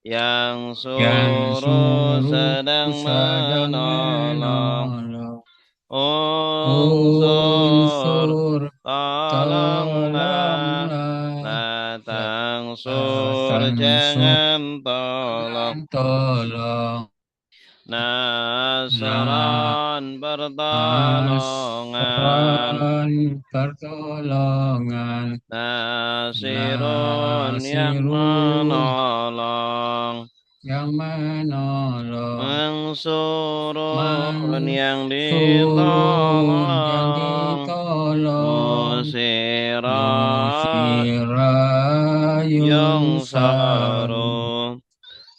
yang yang suruh suruh sedang sedang menolong. menolong. Unsur Unsur tolonglah, tolonglah, datang sur datang sur jangan tolong. tolong. Nasron pertolongan, Nasron pertolongan, Nasirun yang Nasirun menolong, yang menolong, Mansurun yang Mansurun yang ditolong, ditolong, Musirat Yusira yang Yusaru. saru,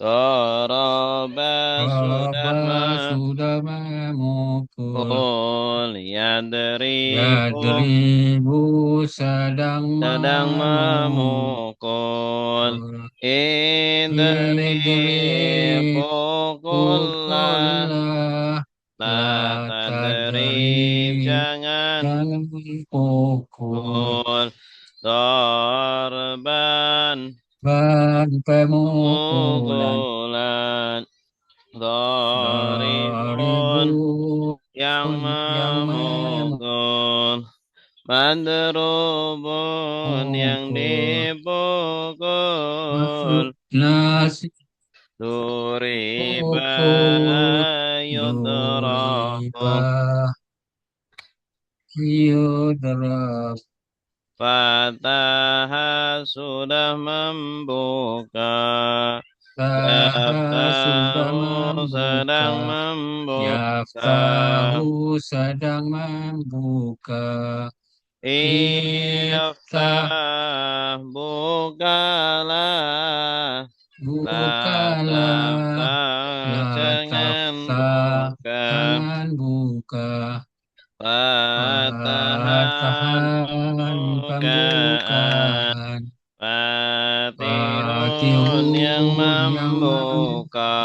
Daraba sudah Rabba sudah memukul, memukul, Yadribu Yadribu sedang sedang memukul, memukul, Idri Idrib pukullah, pukullah, la la tadrib tadrib jangan jangan pukul, pukul, Darban ban pemukulan, pemukulan, Daribu Daribun yang yang memukul, Madrubun yang memukul, dipukul, Masuk nasi Duriba pukul, yudrabu, Duriba Yudra Fataha sudah membuka, Taha sudah Yaftahu sedang membuka, membuka, Yaftahu sedang membuka, Iftah Iftah bukalah, La bukalah, taftah la jangan taftah buka, jangan buka, Fatahan Fatahan pembukaan, pembukaan, Fatihun yang Fatihun yang membuka,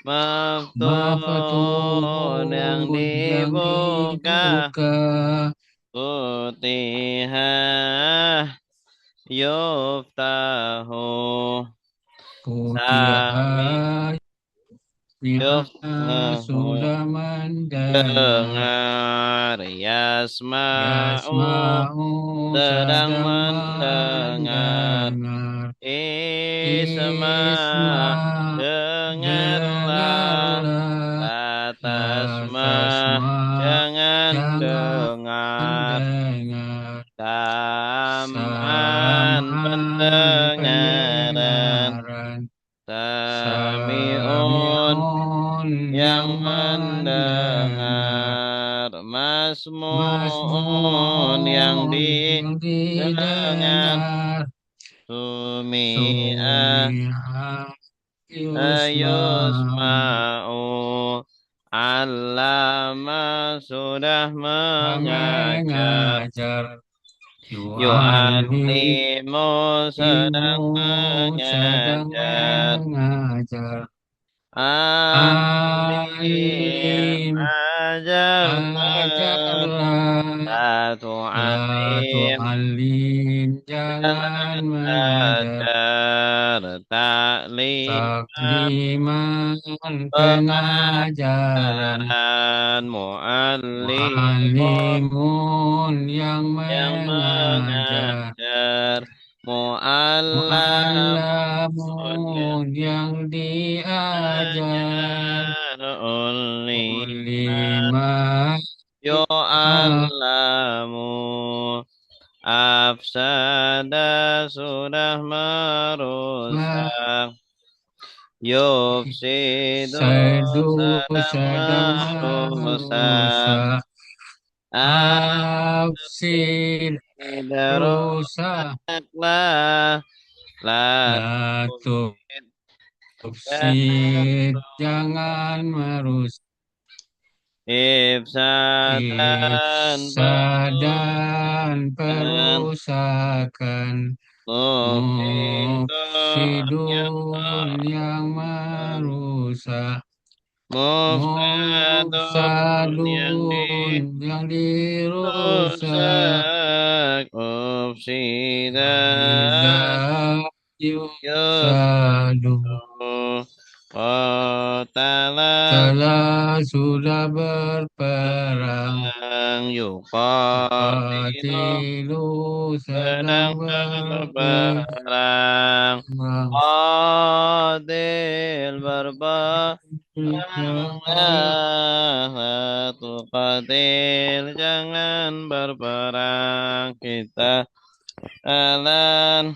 membuka, Maftuhun yang Mafatuhun yang dibuka, dibuka, Futihah yuftahu, Sami Futihah pihak yuftahu, sudah mendengar, dengar, Yasma'u Yasma'u sedang sedang mendengar, mendengar, Isma Isma dengarlah, dengarlah, la Latasma tasma jangan jangan dengar, dengar, Sam'an Samaan pendengaran, pendengaran, Sami'un Sami'un yang yang mendengar, mendengar, Masmu'un yang Masmun yang didengar, didengar, Sumi'ah Sumiha Yusma'u ayusma'u, Allama sudah mengajar, mengajar, Yu'alim Yu'allimu ilmu sedang sedang mengajar, mengajar, Alim Alim ajarlah, ajarlah, Satu la alim tu'alim jangan jangan mengajar, ajar, Takliman takliman pengajaran, pengajaran, Mu'allimun mu'allimun yang yang mengajar, mengajar, Mu'allamun yang mu'allamun yang diajar, diajar, Uliman uliman yu'allamu, Afsada sudah merusak, Yufsidu Sadu sedang sedang merusak, merusak, Afsid rusak, Akhirusaklah, La la tufsid jangan tufsid jangan merusak, ifsadan ifsadan perusakan, perusakan, Mufsidun yang mufsidun yang merusak, Mufsadun yang mufsadun yang dirusak, dirusak, Mufsidan tidak yuf yufsadu. sudah berperang. Yuqatilu Yuqatilu sedang sedang berperang. berperang. Qatil berperang. La tuqatil, jangan berperang. Kita alan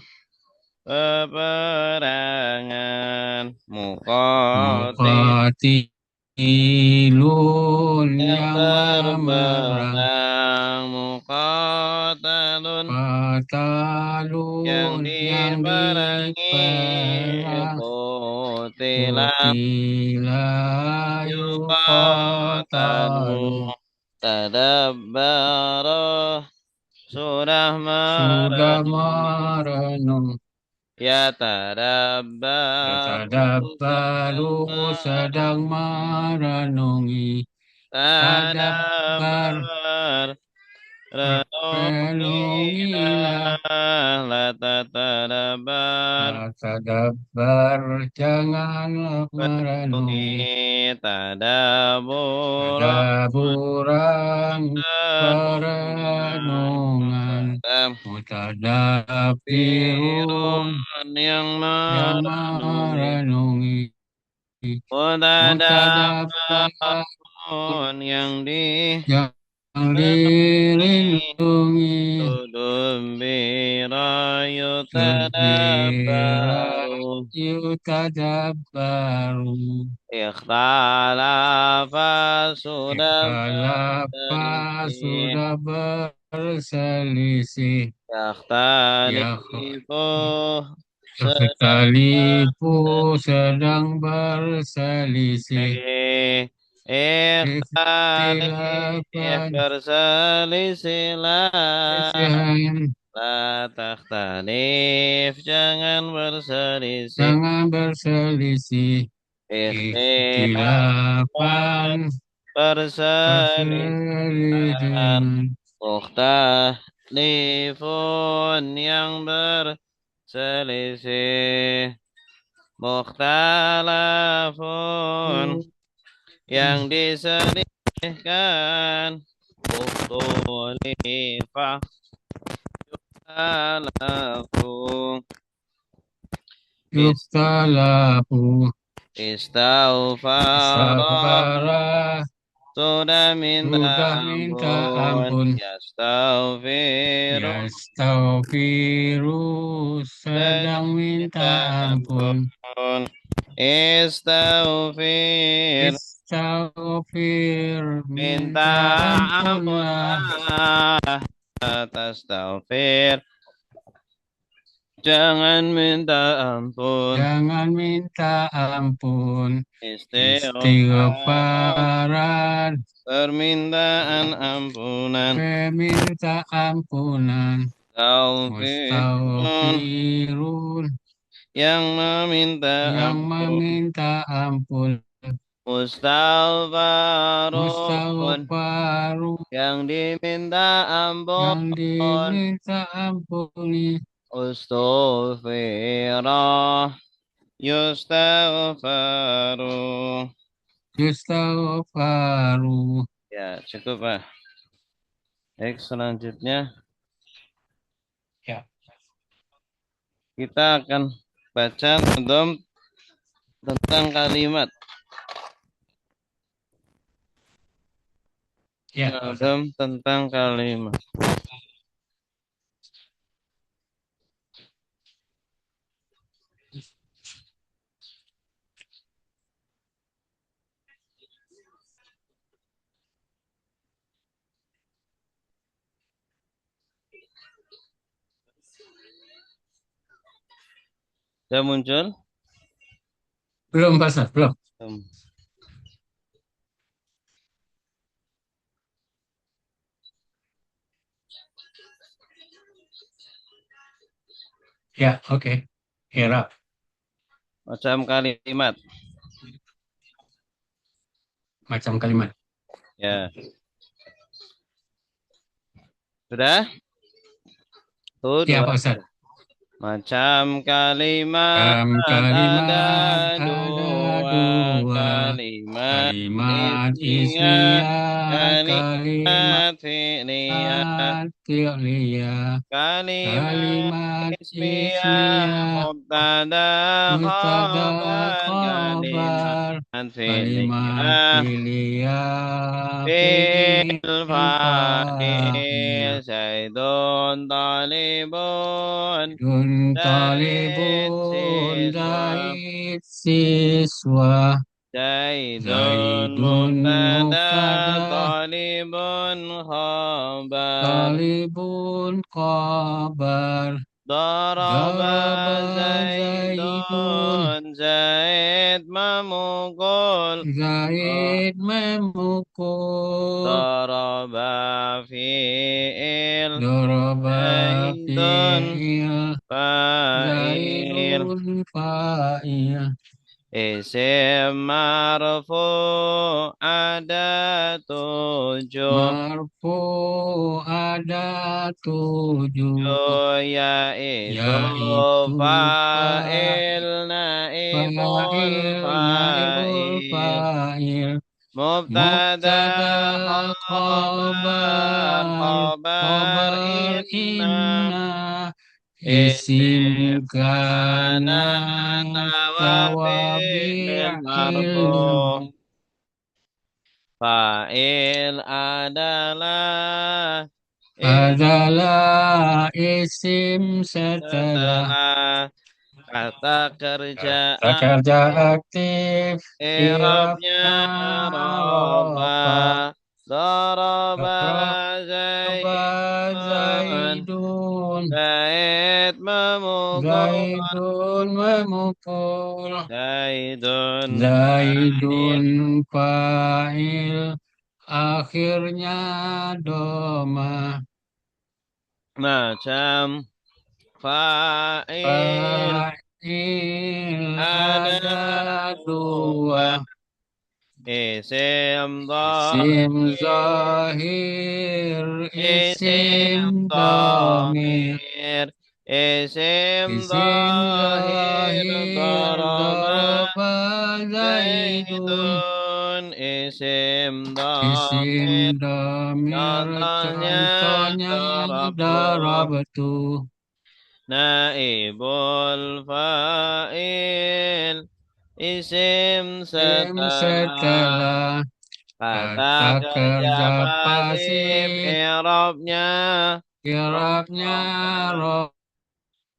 peperangan. Muqatil Muqatilun yang yang memerang. berperang. Muqatalun yang Qatalun yang diperangi. diperang. Qutilan Qutila yuqatalu. yuqatalu. Tadabbara sudah Sudah merenung. merenung. Ya tadabbaru sedang Tadabbaru sedang merenungi. Tadabbar Tadabbar renungilah. renungilah. La tatadabbar Tadabbar janganlah merenungi. renungi. Tadabur Tadaburang perenungan. renungan. Mutadabirun Firun yang yang merenungi. merenungi. Mutadabbar Mutadabbarun yang yang dilindungi. dilindungi. Tudumbira Tudbira yutadabbaru. yutadabbaru. Ikhtalafa sudah Ikhtalafa berselisih. sudah berselisih. Ya Yakhtalifu sedang sekalipu sedang berselisih. berselisih. Ikhtalif Ikhtilafan berselisihlah. perselisihan. La takhtalif, jangan berselisih. Jangan berselisih. Ikhtilafan Ikhtilafan perselisihan. perselisihan. Mukhtalifun yang berselisih. Mukhtalafun yang diselisihkan. Ukhtulifah talafu. Yukhtalahu Istaghfara istaghfara sudah minta sudah minta ampun. ampun. Yastaghfiru Yastaghfiru sedang sedang minta minta ampun. ampun. Istaghfir Istaghfir minta minta ampunlah. ampunlah. Tastaghfir jangan minta ampun. Jangan minta ampun. Istighfar Istighfaran permintaan ampunan. meminta ampunan. Taufirun Mustaghfirun yang meminta yang ampun. meminta ampun. Mustaghfarun Mustaghfaru yang diminta yang ampun. diminta ampuni. Astaghfirah yustaghfaru. Yustaghfaru. Ya, cukup, Pak. Baik, selanjutnya Ya. kita akan baca tentang kalimat. Ya, Tentang kalimat. Sudah muncul? belum Pastor, belum. Ya, oke. Hirap. Macam kalimat. Macam kalimat. Ya. Sudah? Tuh, Ya, dua. Pak Ustaz. Macam kalimat Kalimat ada ada dua. kalimat kalimat ismiyah, ismiyah, kalimat kalimat fi'liyah, fi'liyah, kalimat kalimat ismiyah, ismiyah, mubtada mubtada khabar, khabar, kalimat kalimat fi'liyah, fi'liyah, fi'il fi'il fa'il, fa'il, zaidun talibun, dun zaid talibun, siswa, zaid siswa, zaidun zaidun mubtada, mubtada, talibun khabar, talibun khabar, daraba daraba zaidun, zaidun, zaid memukul, zaid memukul, daraba fi'il, daraba zaidun fi'il, fa'il, zaidun fa'il, isim marfu ada tujuh, marfu ada tujuh, yaitu yaitu fa'il, naibul fa'il, naibul fa'il, fa'il, mubtada mubtada, khabar, khobar, khabar khobar, inna, inna, isim isim kana, kana tawabil marfu, tawabi'il, fa'il adalah adalah isim setelah setelah kata kerja kata kerja aktif, i'rabnya i'rabnya roba, rofa, daraba daraba zaidun, zaidun, zaid memukul, zaidun memukul, zaidun fa'il, zaidun fa'il, akhirnya doma, macam fa'il fa'il ada ada dua, dua, isim isim dhahir, zahir, isim isim domir, dhamir, isim isim dhahir, zahir, daraba daraba zaidun, zaidun, isim isim dhamir, domir, contohnya contohnya darabtu, darabtu, naibul fa'il, isim isim setelah setelah kata kata kerja kerja pasif, pasif, i'rabnya kirabnya roba,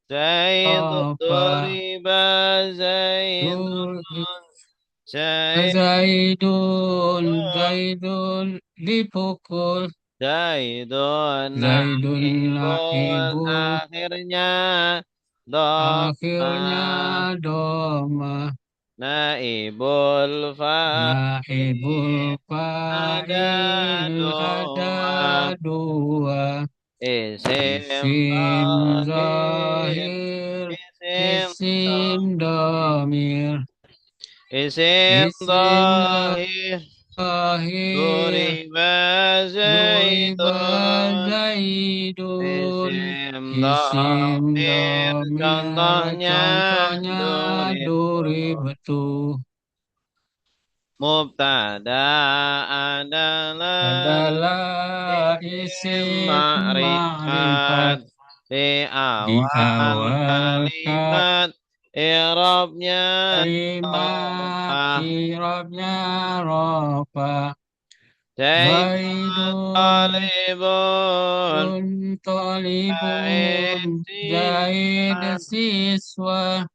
zaidun rofa, duriba, zaidun, zaidun, Zaidun, Zaidun dipukul, zaidun, Zaidun naibul, naibul, akhirnya dhamma, akhirnya doma, naibul naibul fa'il, ada fa'il ada dua, dua, isim isim dhahir, zahir, isim isim dhamir, domir, isim isim dhahir, zahir, duriba duriba zaidun, zaidun, isim isim dhamir, domir, contohnya contohnya duribtu, duribtu, mubtada adalah adalah isim isim ma'rifat, ma'rifat, di di awal awal kalimat, i'rabnya kalimat rofa, kirabnya rofa, zaidun Zaidun talibun, zaid talibun, Zaid siswa, siswa,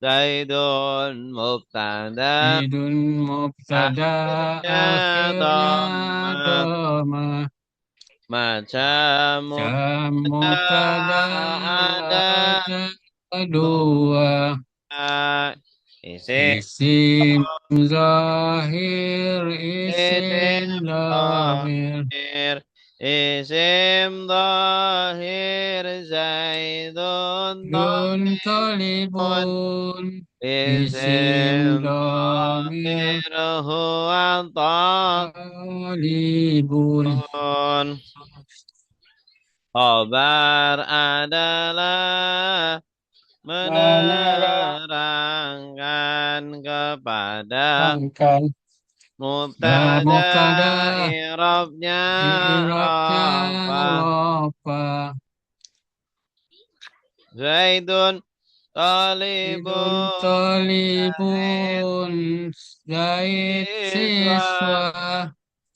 zaidun mubtada, Zaidun mubtada, akhirnya akhirnya dhamma, doma, macam jam mubtada mubtada ada ada dua, dua, isim isim zahir, isim isim damir, dhahir, isim dhahir, zaidun dun talibun, talibun, isim isim damir, dhahir, huwa talibun, talibun, khabar adalah menerang menerangkan, pada Pangkat mubtada mubtada i'rabnya i'rabnya rafa rafa Zaidun Idun talibun talibun Zaid siswa siswa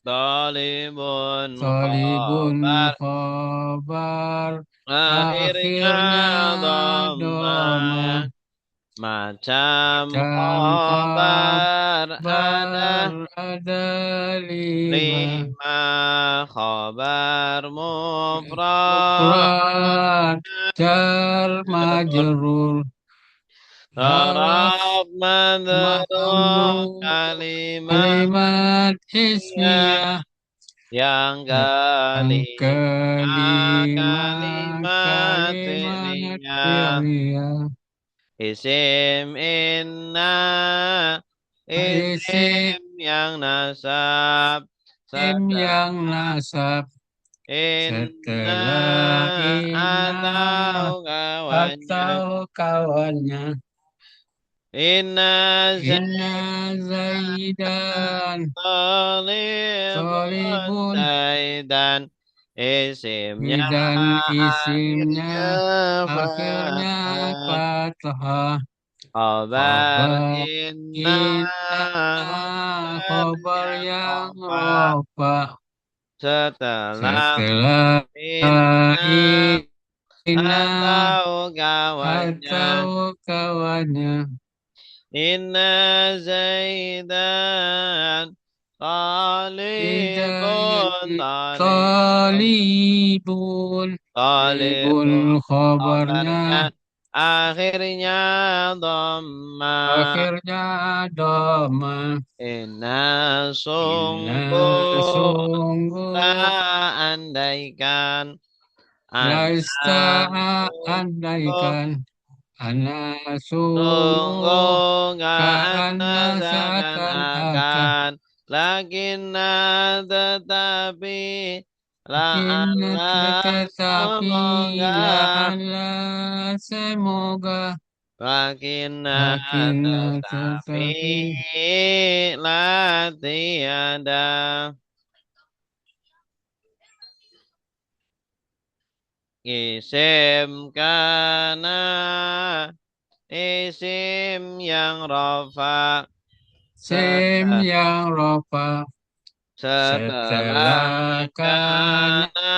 talibun talibun khabar khobar akhirnya akhirnya dhamma doma macam jam khabar ada ada lima lima khabar mufrad mufrad jar majrur haraf Harap madrur mamnu kalimat kalimat ismiyah yang yang kelima kalimat kalimat fi'liyah fi'liyah isim inna isim isim yang nasab yang nasab inna setelah inna atau kawannya atau kawannya inna inna zaidan Talibun solibun Zaidan isimnya dan isimnya akhirnya fathah fathah khabar khabar inna inna khabar yang yang rofa rofa setelah setelah inna inna atau kawannya atau kawannya inna Zaidan Hidayat talibun talibun talibun talibun kabarnya khabarnya akhirnya dhamma akhirnya doma inna inna sungguh sungguh tak andaikan laista anda sungguh andaikan ana sungguh sungguh gak anda karena seakan-akan seakan-akan lakinna tetapi Kena la'alla tetapi semoga semoga lakinna lakinna tetapi tetapi la tiada isim kana isim yang rafa sem setelah yang ropa setelah kana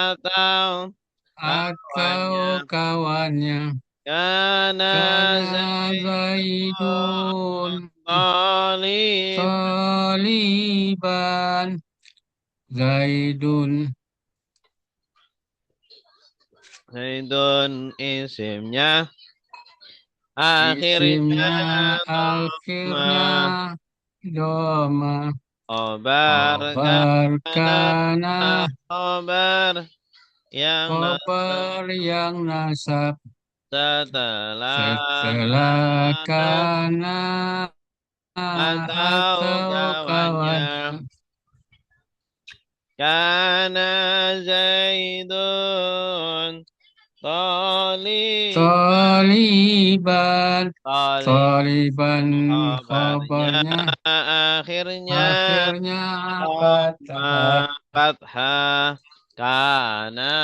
atau atau kawannya kawannya kana kana zaidun zaidun talib taliban zaidun zaidun isimnya akhirnya isimnya akhirnya dhamma doma khobar khobar kana khobar yang khobar yang nasab setelah setelah kana atau atau kawannya kawannya kana Zaidun talib Taliban talib Taliban khabarnya khabarnya akhirnya akhirnya fathah dhamma fathah kana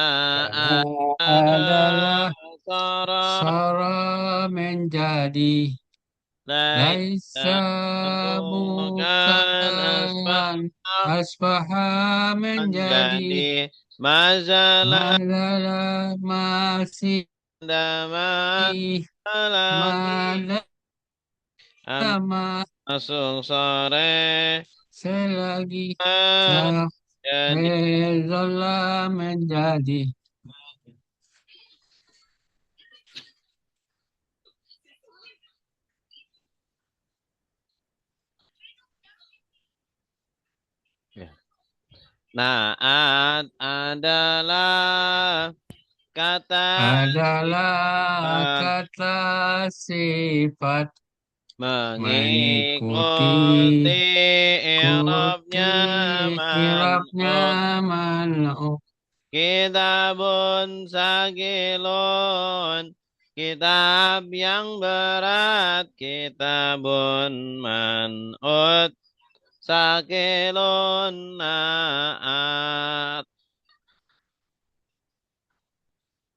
karena adalah asara sara menjadi laisa bukan bukan asbab asbaha menjadi menjadi mazalah madalah masih dama lagi madama masuk sore selagi jadi zola menjadi naat adalah kata adalah kata sifat mengikuti mengikuti i'rabnya irabnya man'ut man'ut kitabun sagilun Kitab yang berat, kitabun man'ut, sakilun na'at.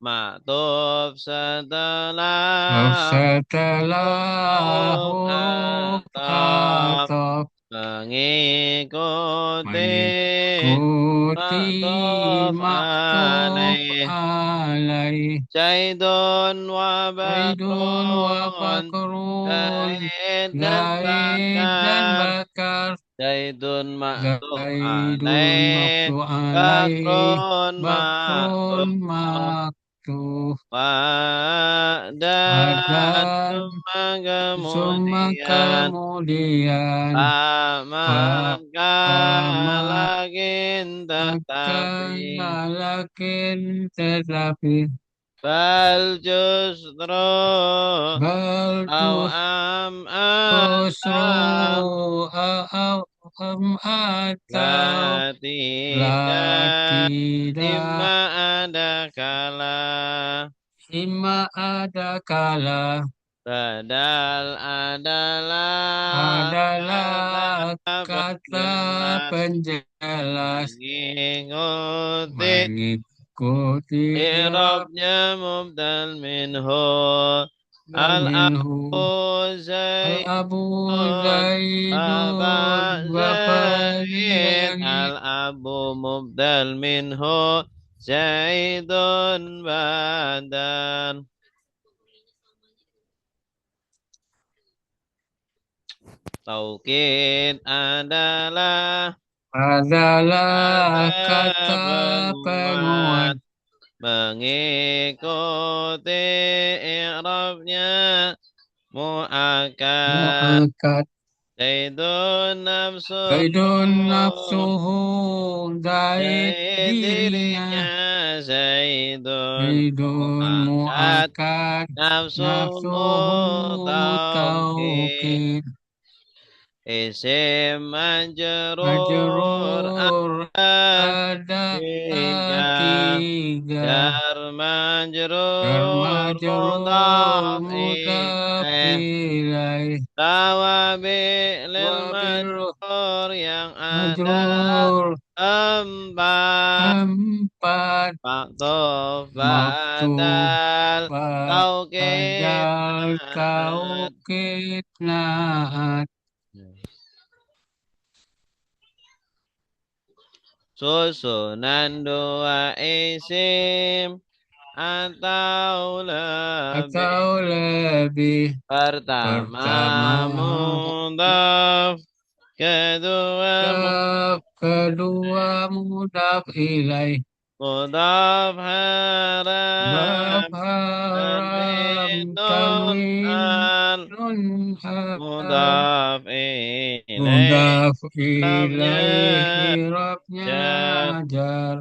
Maktub setelah setelah huruf huruf ataf, ataf mengikuti mengikuti maktub maktub alaih. alaih. Zaidun wa Zaidun wa Bakrun, Bakrun, Zaid dan Zaid dan Bakar. Bakar, Zaidun ma'tuf Zaidun alaih, maftu alaih, Bakrun Bakrun ma'tuf maktu, dan Adan summa summa kemudian kemudian, maka Fama lagi tetapi akan lakin tetapi, bal justru Bal au am atau tusru atau la la tidak tidak imma ada kala ima ada kala badal adalah kata adalah kata penjelas penjelas mengikuti mengikuti irab i'rabnya mubdal minhu dan minhu al-abu al-abu zaidun Zaidun Bapak Bapak Zaid Zaid al-abu mubdal minhu Zaidun badan. Taukid adalah adalah kata kata penguat penguat mengikuti i'rabnya mu'akkad. mu'akkad. Zaidun nafsuhu Zaidun nafsuhu Zaid Zaid dirinya dirinya Zaidun Zaidun mu'akkad mu'akkad nafsuhu nafsuhu taukid taukid isim majrur majrur ada tiga tiga jar jar majrur majrur mudhaf mudhaf ilaih ilaih tawabi lil wabil majrur yang ada majrur empat empat maktub maktub badal taukid badal naat. taukid naat Susunan dua isim atau lebih. atau lebih Pertama pertama mudhaf, kedua kedua mudhaf ilaih mudhaf bab haram, haram tanwinun tanwin al nun hal mudhaf ilaih mudhaf Arabnya ilaih irabnya jar jar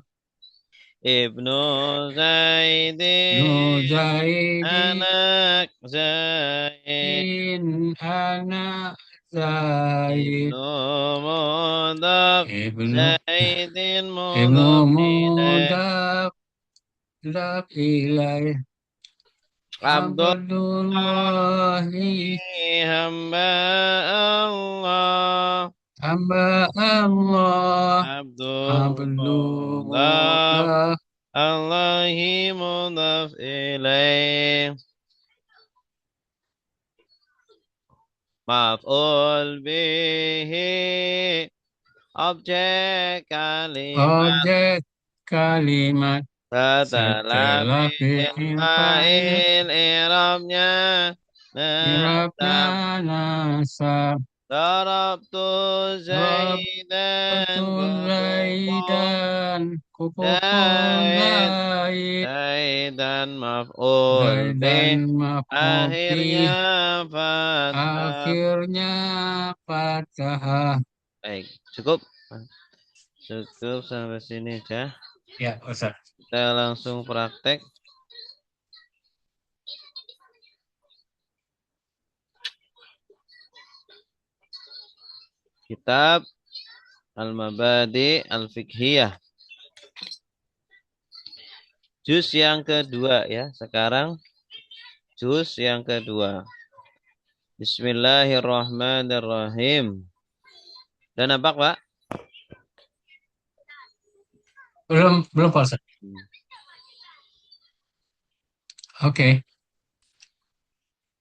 Ibnu nu Zaidin zaidin anak Zaid anak zaid Ibnu Mudhaf ibnu Zaidin ibnu Mudhaf ilaih mudhaf mudhaf ilaih Abdullahi hamba Allah hamba Allah Abdul Abdul Mudhaf mudhaf Allahi Mudhaf ilaih Maf'ul bihi objek kalimat objek kalimat setelah setelah fi'il fi'il fa'il fa'il i'rabnya irabnya nasab nasab darabtu Rabatu Zaidan kutubu Zaidan kupukul Zaid Zaid Zaidan maf'ul Zaidan bih maf'ul akhirnya bih fathah. akhirnya fathah. Baik, cukup. Cukup sampai sini aja. Ya, Ustaz. Kita langsung praktek. Kitab Al-Mabadi Al-Fiqhiyah. Juz yang kedua ya. Sekarang juz yang kedua. Bismillahirrahmanirrahim. Dan nampak, Pak? Belum Pak Ustaz. Oke.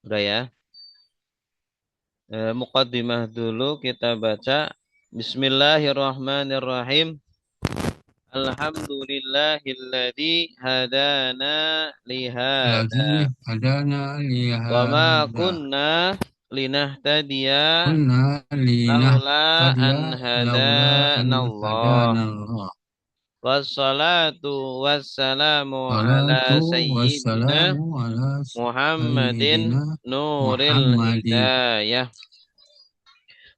Udah ya. Muqaddimah dulu kita baca. Bismillahirrahmanirrahim. Alhamdulillahilladzi hadana Lagi lihada. hadana Wa ma lihada. kunna linahtadiya Kunna laula linahtadiya an laula an hadanallah. hadana Allah. Wassalatu wassalamu Salatu ala sayyidina wassalamu ala Muhammadin sayyidina nuril Muhammadin. hidayah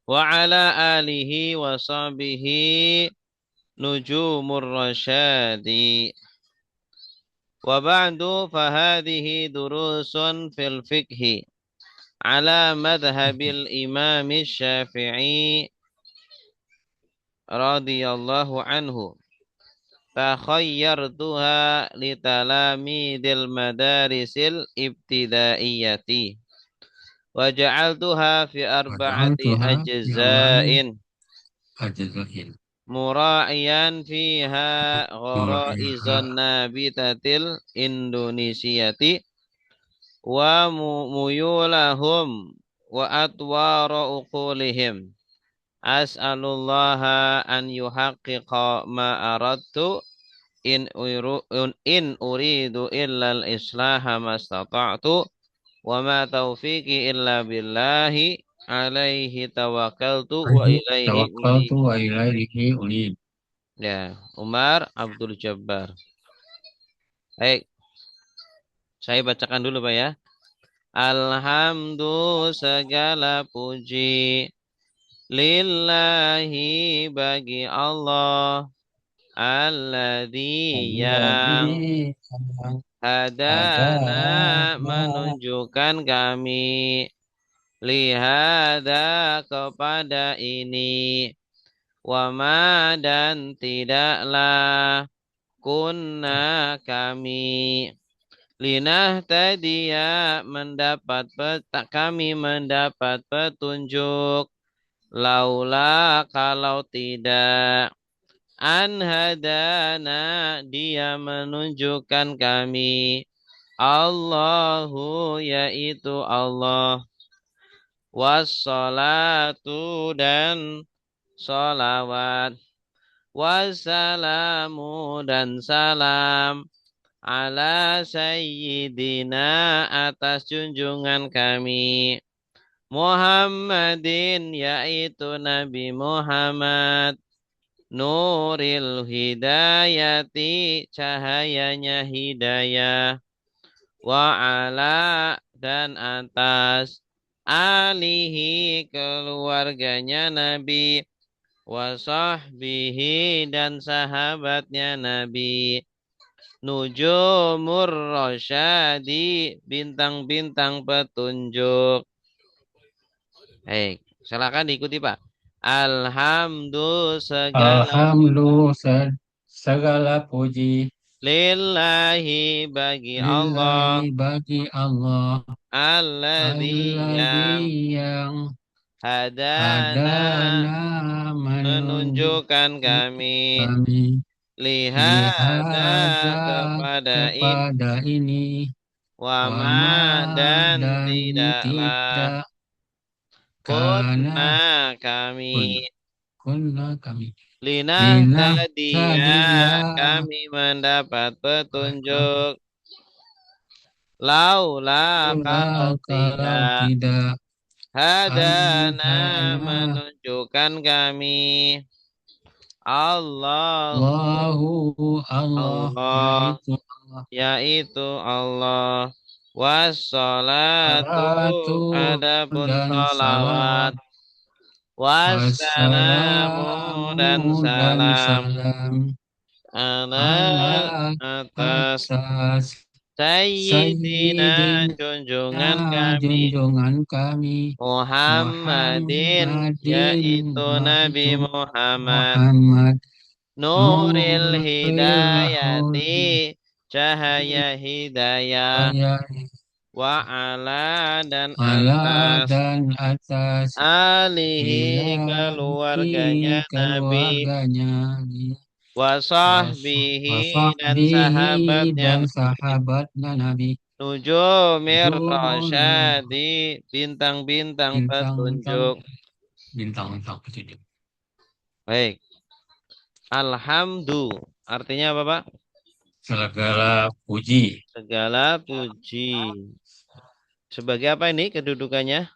wa ala alihi wa sahbihi nujumur rasyadi. Wa ba'du fahadihi durusun fil fiqhi ala madhabil imam syafi'i radhiyallahu anhu. Takhayyartuha litalamidil madarisil ibtidaiyati. Wa ja'altuha fi arba'ati Waj'altuha fi awali ajza'in. ajzain. Mura'iyan fiha Muraiha gharaizan nabitatil indonesiyati. Wa muyulahum wa atwara uqulihim. As'alullaha an yuhaqqiqa ma aradtu in uridu illa al-islaha mastata'tu wa ma taufiqi illa billahi alaihi tawakkaltu wa alaihi ilaihi tawakkaltu unib. wa ilaihi unib. Ya, Umar Abdul Jabbar. Baik, saya bacakan dulu Pak ya. Alhamdulillah segala puji lillahi bagi Allah alladzi yang Alladzi hadana hadana menunjukkan kami lihada kepada ini wama dan tidaklah kunna kami linah tadiya kami mendapat petunjuk laula kalau tidak an hadana dia menunjukkan kami Allahu yaitu Allah wassalatu dan salawat wassalamu dan salam ala sayyidina atas junjungan kami Muhammadin yaitu Nabi Muhammad Nuril hidayati cahayanya hidayah wa ala dan atas alihi keluarganya Nabi wa sahbihi dan sahabatnya Nabi nujumur rasyadi bintang-bintang petunjuk. Baik, silakan diikuti Pak. Alhamdulillah segala puji Lillahi bagi Allah lillahi bagi Allah alladzi yang alladzi yang hadana hadana menunjuk menunjukkan kami kami lihada lihada kepada kepada ini wama wama dan dan tidaklah tidak kunna karena kami kunna kami linah lina tadiya tadiya kami mendapat petunjuk laula kalau kalau tidak tidak hadana anhana menunjukkan kami Allahu Allahu Allah Allah Allah yaitu Allah wassalatu salatu adapun dan salawat salawat wassalamu dan wassalamu dan salam salam ala ala atas atas Sayyidina Sayyidina junjungan kami junjungan kami Muhammadin Muhammadin yaitu Nabi yaitu Muhammad Muhammad Nuril Nuril hidayati cahaya hidayah Hidayah wa ala dan ala atas dan atas alihi keluarganya ilahi Nabi keluarganya wa sahbihi dan wasahbihi sahabatnya dan sahabatnya Nabi nujumir Jumur rasyadi bintang-bintang bintang-bintang petunjuk. bintang-bintang petunjuk. Baik. Alhamdu artinya apa, Pak? Segala puji Segala puji. Sebagai apa ini kedudukannya?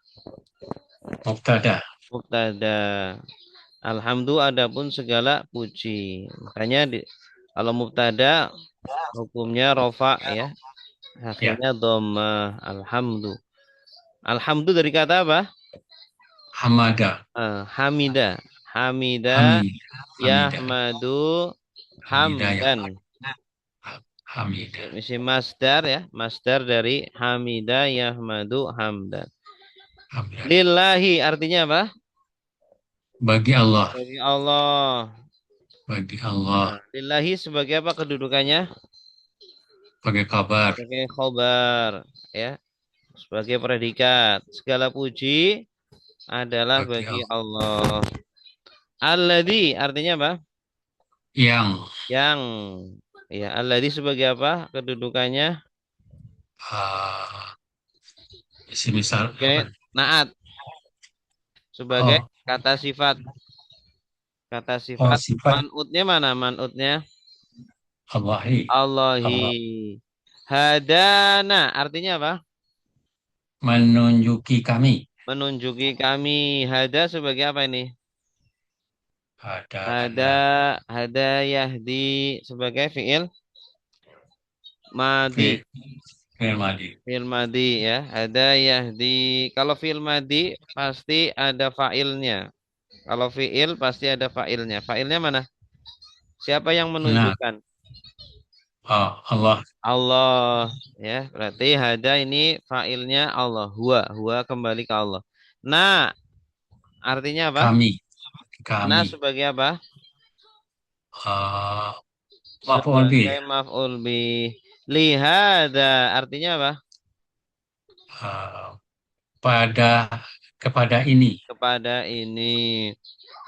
mubtada. Mubtada. Alhamdu adapun segala puji. Makanya kalau mubtada hukumnya rofa ya. Ya, Akhirnya dhamma. Alhamdu. Alhamdu dari kata apa? hamada, Hamida. Hamida hamid, hamida, yahmadu hamida ya, hamdan. hamida. Misi masdar ya. Masdar dari hamida yahmadu hamdan. Hamida. Lillahi artinya apa? Bagi Allah, Bagi Allah. bagi Allah, Nah, lillahi sebagai apa kedudukannya? bagi kabar, Sebagai khobar ya. Sebagai predikat. Segala puji adalah bagi bagi Allah. Allah. Alladzi artinya apa? Yang Yang ya, alladzi sebagai apa kedudukannya? uh, misal apa? Sebagai naat, sebagai Oh, kata sifat. Kata oh sifat sifat manutnya mana? Manutnya Allahi, Allah Allahi. Hadana artinya apa? menunjuki kami. Menunjuki kami. Hada sebagai apa ini? Hada, Ada hada yahdi sebagai fiil madi. fi fi'il madi. Fiil madi ya. Hada yahdi. Kalau fiil madi pasti ada fa'ilnya. Kalau fiil pasti ada fa'ilnya. Fa'ilnya mana? Siapa yang Nah, menunjukkan? Allah Allah ya. Berarti hada ini fa'ilnya Allah. Huwa kembali ke Allah. Nah, artinya apa? kami, Nah kami. sebagai apa? Uh, Maf'ul bih. Sebagai maf'ul bih. Lihada artinya apa? Uh, pada kepada ini Kepada ini.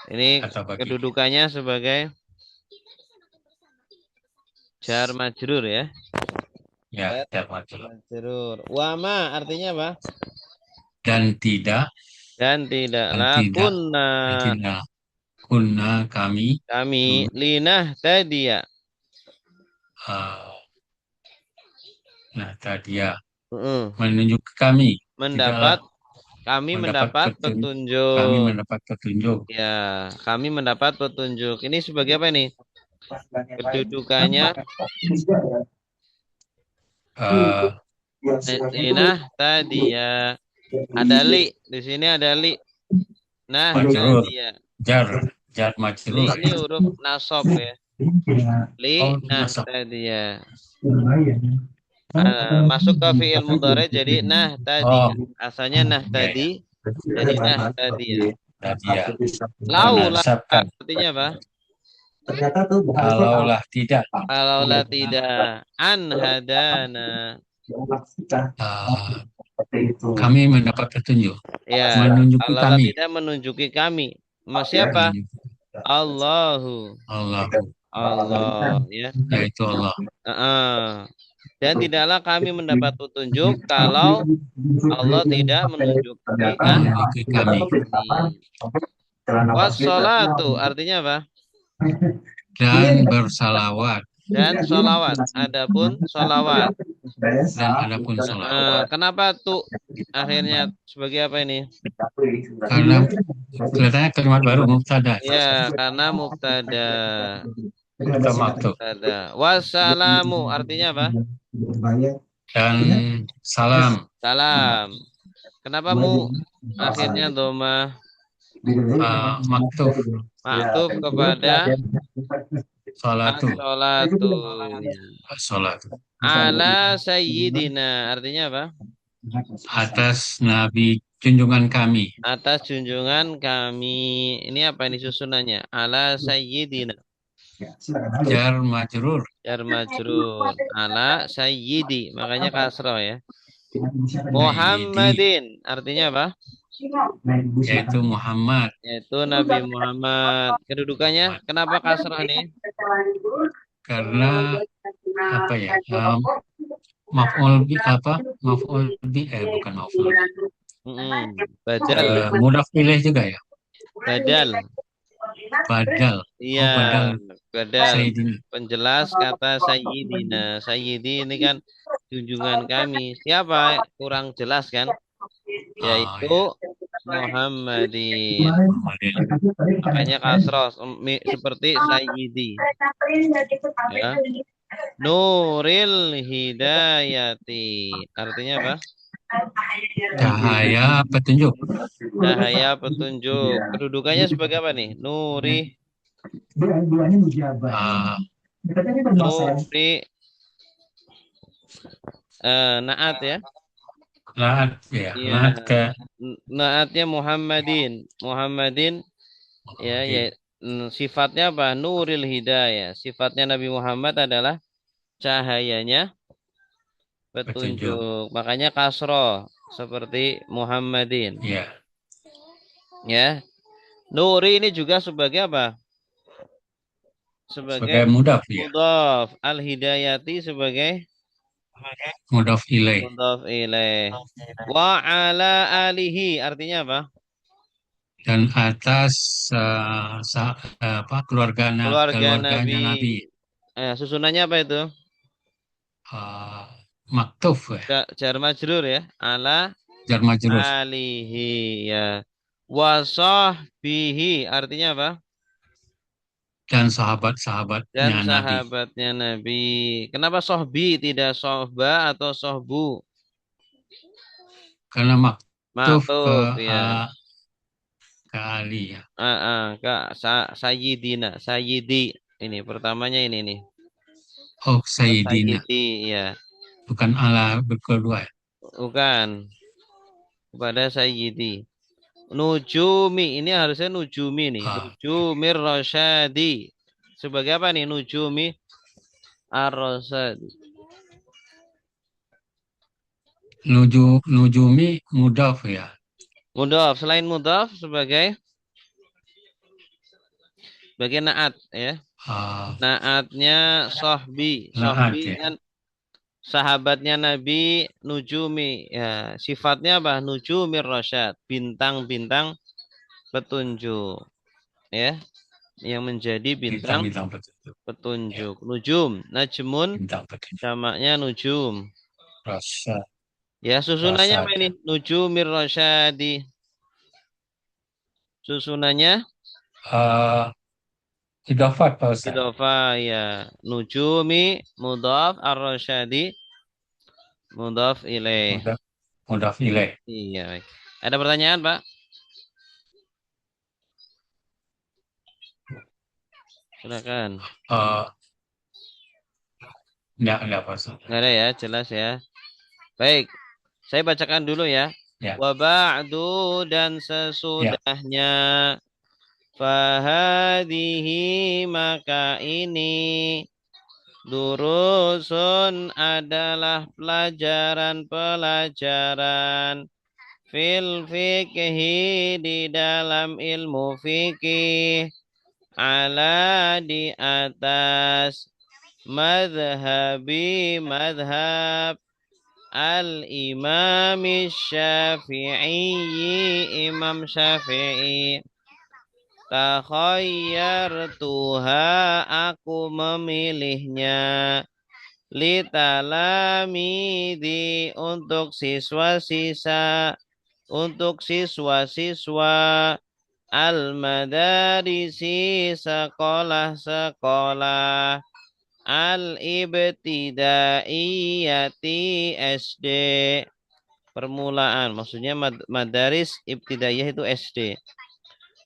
Ini atau bagi kedudukannya sebagai jar majrur ya. ya Jar dapat majrur. Wama artinya apa? dan tidak Dan dan tidaklah tidak kunna dan tidak kunna kami kami dulu linah tadia. uh, nah tadi ya Mm-mm. menunjuk ke kami tidaklah Mendapat kami mendapat mendapat kami petunjuk. mendapat petunjuk Ya, kami mendapat petunjuk. Ini sebagai apa nih? Kedudukannya uh, linah tadia. Ada li di sini ada li. Nah, majrur tadia. jar jar Li majrur ini huruf nasab ya. Li oh nah masuk tadia. Masuk ke fiil mudhari jadi nah tadi. oh Asalnya nah ya ya tadi jadi nah tadi ya. tadi ya Laulah menasabkan artinya apa? kalaulah tidak Kalaulah tidak an hadana. uh, kami mendapat petunjuk Ya, menunjuki kalaulah kami tidak menunjuki kami. Mas siapa? Allahu. Allah Allah ya. yaitu Allah Heeh. Dan tidaklah kami mendapat petunjuk kalau Allah tidak menunjuki menunjuki kami kami. Wassalatu artinya apa? dan bersalawat Dan sholawat. Adapun sholawat. dan adapun sholat Kenapa tuh akhirnya sebagai apa ini? karena kelihatannya kalimat baru mubtada Ya, karena mubtada. atau maktub Mubtada. Wassalamu artinya apa? dan salam Salam. Kenapa mu akhirnya doma maktub maktuf kepada sholatu as-sholatu. sholat Ala sayyidina artinya apa? atas Nabi junjungan kami Atas junjungan kami. Ini apa ini susunannya? Ala sayyidina. jar majrur Jar majrur. Ala sayyidi. Makanya kasroh ya. Sayyidi, Muhammadin artinya apa? yaitu Muhammad. Yaitu Nabi Muhammad. Kedudukannya Muhammad. kenapa kasrah nih? Karena apa ya? Maf'ul bi apa? Maf'ul bi bukan maf'ul bi. Badal, Mudhaf ilaih juga ya. badal. Badal. Iya, Oh, badal badal. Sayyidina. Penjelas kata Sayyidina. Sayyidi ini kan junjungan kami. Siapa? Kurang jelas kan? Oh Yaitu ya, Muhammadin. Muhammadin. Makanya kasroh seperti Sayyidi. Ya. Nuril Hidayati. Artinya apa? Cahaya petunjuk. Cahaya petunjuk. Kedudukannya sebagai apa nih? Ah, Nuri Naat ya. lahat ya, Iya. lahat ke Naatnya Muhammadin. Muhammadin ya, ya Muhammadin. sifatnya apa? Nuril Hidayah. Sifatnya Nabi Muhammad adalah cahayanya Petunjuk. petunjuk. Makanya kasroh seperti Muhammadin. Ya, Ya. Nuri ini juga sebagai apa? Sebagai sebagai mudhaf ya, mudhaf. Al-Hidayati sebagai mudhaf ilaih. mudhaf ilaih. Wa ala alihi artinya apa? Dan atas Keluarga keluarganya Nabi. Nabi. Susunannya apa itu? Ah, maktuf ya, Jar majrur ya. Ala jar majrur. alihi ya. Wasahbihi artinya apa? Dan Dan sahabat-sahabatnya Nabi. sahabatnya Nabi. Kenapa sohbi tidak sohba atau sohbu? Karena maktuf Maktub ya. ke Ali ya. Kak Sayyidina, Sayyidi. Ini pertamanya ini nih. Oh, Sayyidina. Sayyidi ya. Bukan Allah berdua ya. Bukan. Kepada Sayyidi. Nujumi. Ini harusnya Nujumi nih. Ah, Nujumir Rosyadi. Sebagai apa nih Nujumi Ar-Rosyadi? nujumi mudhaf ya. Mudhaf. Selain mudhaf sebagai naat ya. Ah, Naatnya Sohbi. lahat Sohbi ya. kan sahabatnya Nabi Nujumi. Ya, sifatnya apa? Nujumir Rosyad. Bintang-bintang petunjuk. Ya, yang menjadi bintang Bintang-bintang petunjuk. Ya, petunjuk. Nujum, najmun, bintang petunjuk. jamaknya nujum. Rasa, Ya, susunannya apa ini? rasanya. Nujumir Rosyadi. Susunannya Ah, idafat Pak Ustaz. idofa ya. Nujumi, mudhaf, ar-Rosyadi, mudhaf ilaih. Mudhaf, mudhaf ilaih. Iya, baik. Ada pertanyaan, Pak? Silakan. Ah, enggak Pak Ustaz. Nggak ada ya, jelas ya. Baik, saya bacakan dulu ya. Ya, Wa ba'du dan ya. sesudahnya fahadihi maka ini durusun adalah pelajaran-pelajaran fil fikhi di dalam ilmu fikih ala di atas madhab al-imam syafi'i imam syafi'i takhayyartuha aku memilihnya litalamidi untuk siswa-siswa al-madarisi sekolah-sekolah al-ibtidaiyati SD permulaan maksudnya madaris ibtidaiyah itu SD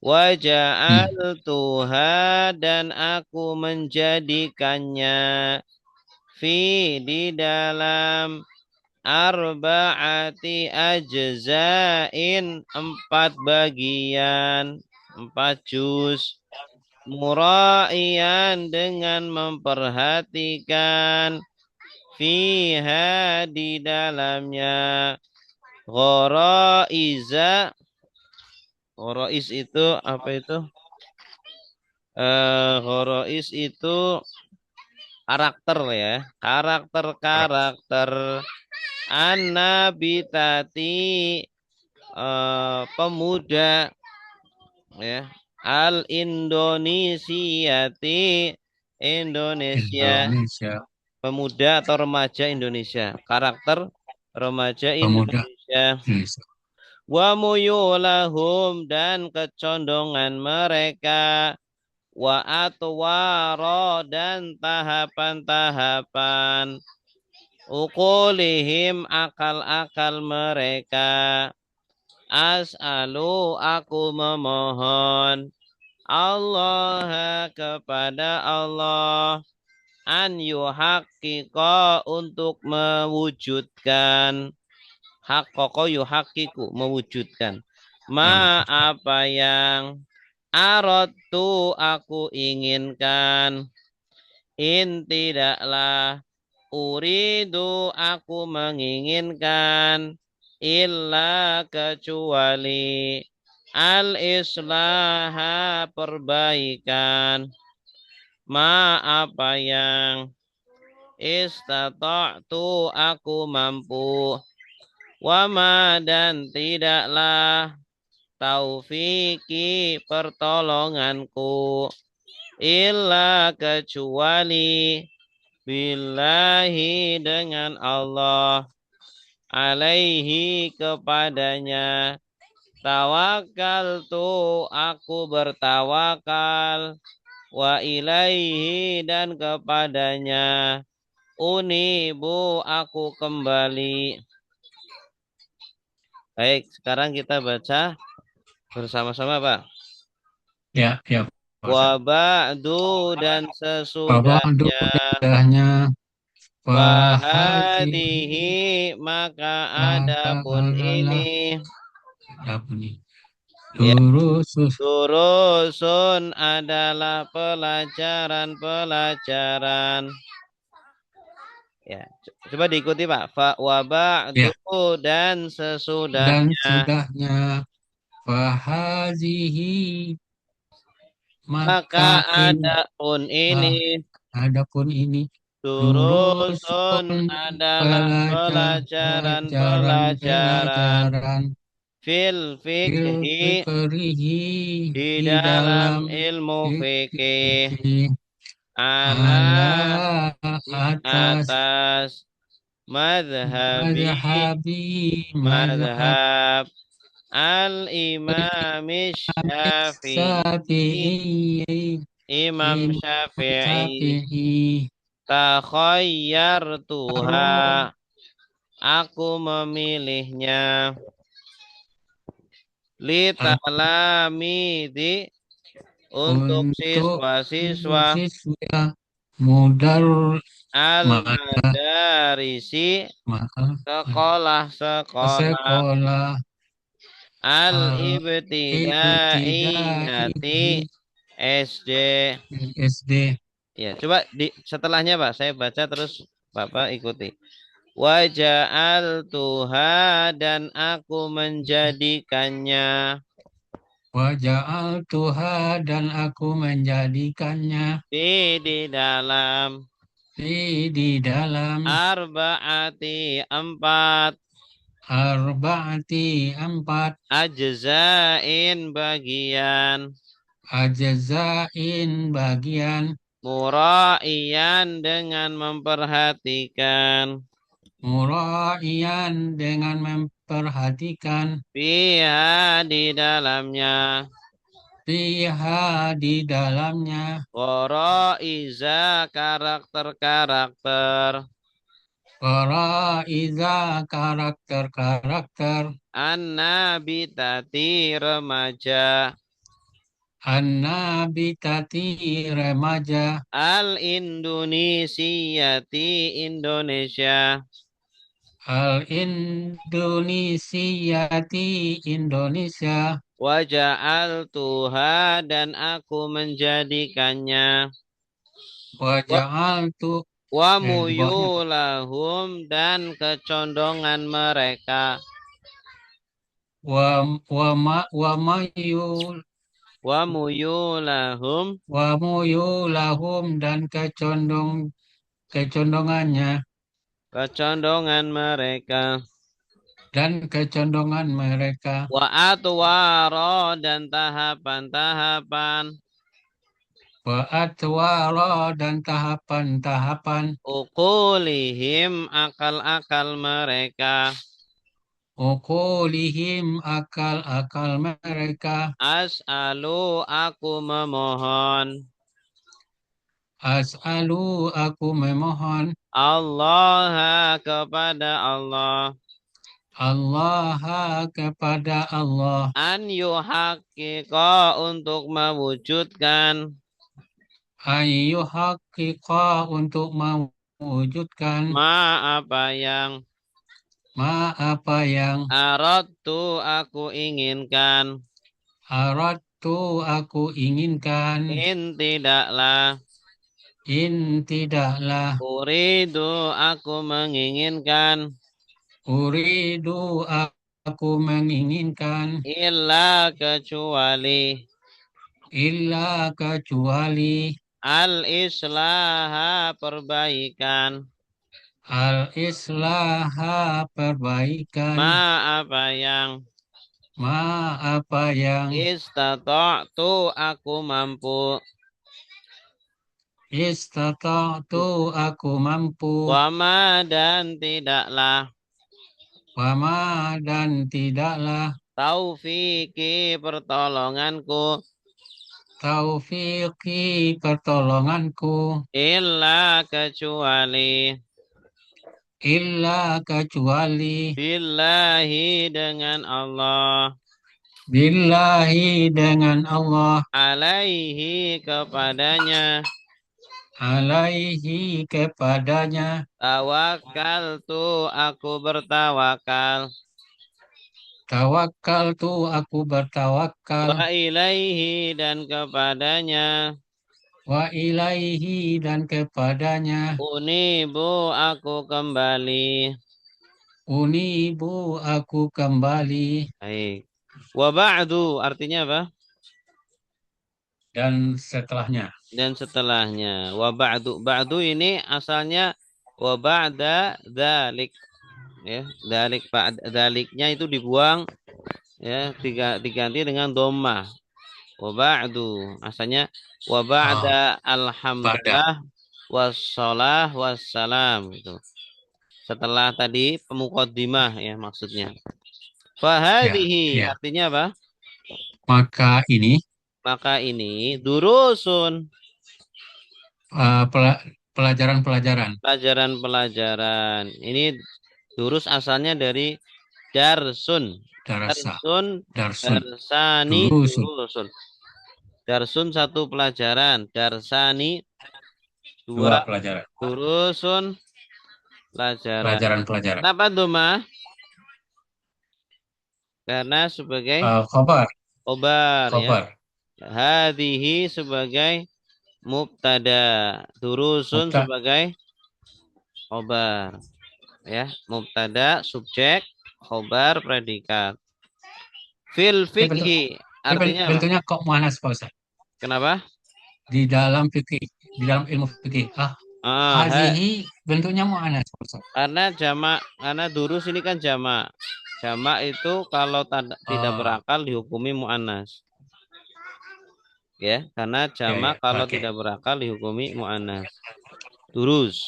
wa Hmm. ja'altuha dan aku menjadikannya di dalam arba'ati ajzain 4 bagian 4 juz mura'ian dengan memperhatikan fiha di dalamnya ghoraiza. Ghorois itu apa itu? Ghorois itu karakter ya, karakter an-nabitati, pemuda ya, al-Indonesiati, Indonesia, Indonesia. pemuda atau remaja Indonesia, karakter remaja Pemuda Indonesia. Indonesia. Wa muyulahum, dan kecondongan mereka, wa atwaro, dan tahapan-tahapan, uqulihim, akal-akal mereka, as'alu, aku memohon, Allah, kepada Allah, an yuhaqqiqa, untuk mewujudkan, haqqaqa yuhaqqiqu, mewujudkan, Mewujudkan. apa yang aradtu, aku inginkan, in, tidaklah, uridu, aku menginginkan, illa, kecuali, al-islaha, perbaikan, apa yang istata'tu, aku mampu, wama, dan tidaklah, taufiki, pertolonganku, illa, kecuali, billahi, dengan Allah, alaihi, kepadanya, tawakkaltu, aku bertawakal, wa ilaihi, dan kepadanya, unibu, aku kembali. Baik, sekarang kita baca bersama-sama, Pak. Ya, ya. Wa ba'du, dan Wabadu sesudahnya, indahnya wahadi fahadihi, maka adapun adalah ini, ini ya, durusus durusun, adalah pelajaran-pelajaran. Ya, coba diikuti, Pak. Wa ba'du, ya, dan dan sesudahnya, sudahnya fahazihi maka maka ini adapun ini, adapun ini durusun, durusun adalah pelajaran-pelajaran, pelajaran fil fil fikhi, fikrihi di di dalam dalam ilmu fikih, fikih ala, ala di atas atas, madhabi, mazhabi mazhab madhab, al-imam Syafi'i, Syafi'i Imam Imam Syafi'i, Syafi'i takhayyartuha, aku memilihnya, li talamidi, untuk untuk siswa-siswa, siswa mudar maka al-madarisi, maka sekolah-sekolah, sekolah al-ibtidai al-ibtidaiyati, SD. SD. Ya, coba setelahnya, Pak, saya baca terus Bapak ikuti. Waja'al Tuha, dan aku menjadikannya, Waja'al Tuhan dan aku menjadikannya di dalam, di dalam arbaati, empat, arba'ati empat ajzain, bagian, ajazain bagian muraiyan, dengan memperhatikan, muraian dengan memperhatikan fiha, di dalamnya, fiha di dalamnya ghoraiza, karakter-karakter, faraiza karakter-karakter an-nabitati, remaja, an-nabitati remaja al-Indonesiati, Indonesia, al-Indonesiati Indonesia waja'al Tuha, dan aku menjadikannya, wa waja'altu Wa Di bawahnya apa? muyulahum dan kecondongan mereka. Wa wa mayul Wa muyulahum wa muyulahum dan kecondongannya kecondongan mereka. mereka. Wa atwaro dan tahapan-tahapan. Wa atwara dan tahapan-tahapan. Uqulihim akal-akal mereka. Uqulihim akal-akal mereka. As'alu aku memohon. As'alu aku memohon. Allah kepada Allah. Allah kepada Allah. An yuhaqqiqa untuk mewujudkan. Ayyuhaqqiqa untuk mewujudkan Ma apa yang. apa yang Aradtu aku inginkan. aradtu aku inginkan. In tidaklah. In tidaklah. Uridu aku menginginkan. Uridu aku menginginkan. Illa kecuali. Illa kecuali Al-islaha perbaikan. al-islaha perbaikan. Ma apa yang. Ma apa yang Istata'tu aku mampu. istata'tu aku mampu. Wama dan tidaklah. Wama dan tidaklah. Taufiki pertolonganku. Taufiqi pertolonganku. Illa kecuali. Illa kecuali Billahi dengan Allah. billahi dengan Allah. Alaihi kepadanya. Alaihi kepadanya. Tawakal tu aku bertawakal. Tawakal tu aku bertawakal. Wa ilaihi dan kepadanya. Wa ilaihi dan kepadanya. Unibu aku kembali. Unibu aku kembali. Baik. Wa ba'du artinya apa? Dan setelahnya. Dan setelahnya. Wa ba'du. Ba'du ini asalnya wa ba'da dzalik. Ya, dzalik dzaliknya itu dibuang ya, diganti dengan dhammah. Wa ba'du. Asalnya wa Oh, ba'da pada. alhamdulillah wassalah wassalam gitu. Setelah tadi pemuqaddimah ya maksudnya. Ya, Fahadihi ya. artinya apa? Maka ini Maka ini durusun, pelajaran-pelajaran. pelajaran-pelajaran. Ini durus asalnya dari darsun. Darasa. Darsun, Darsun. darsani, Durusun. durusun. Darsun satu pelajaran, darsani dua, Dua pelajaran. durusun pelajaran. Pelajaran-pelajaran. Kenapa Doma? Karena sebagai Khobar. obar ya. Khobar. Hadihi sebagai mubtada, durusun Mubta. sebagai khobar ya, mubtada subjek, khobar predikat. Fil Ini bentuk, fikhi artinya apa? bentuknya kok muannas Pak Ustaz? Kenapa? Di dalam fikih, di dalam ilmu fikih. Ah, Hazihi bentuknya muannas Pak Ustaz. karena jamak, karena durus ini kan jamak. Jamak itu kalau tidak Oh, berakal dihukumi muannas. Ya, karena ya jamak ya, kalau oke. tidak berakal dihukumi muannas. Durus.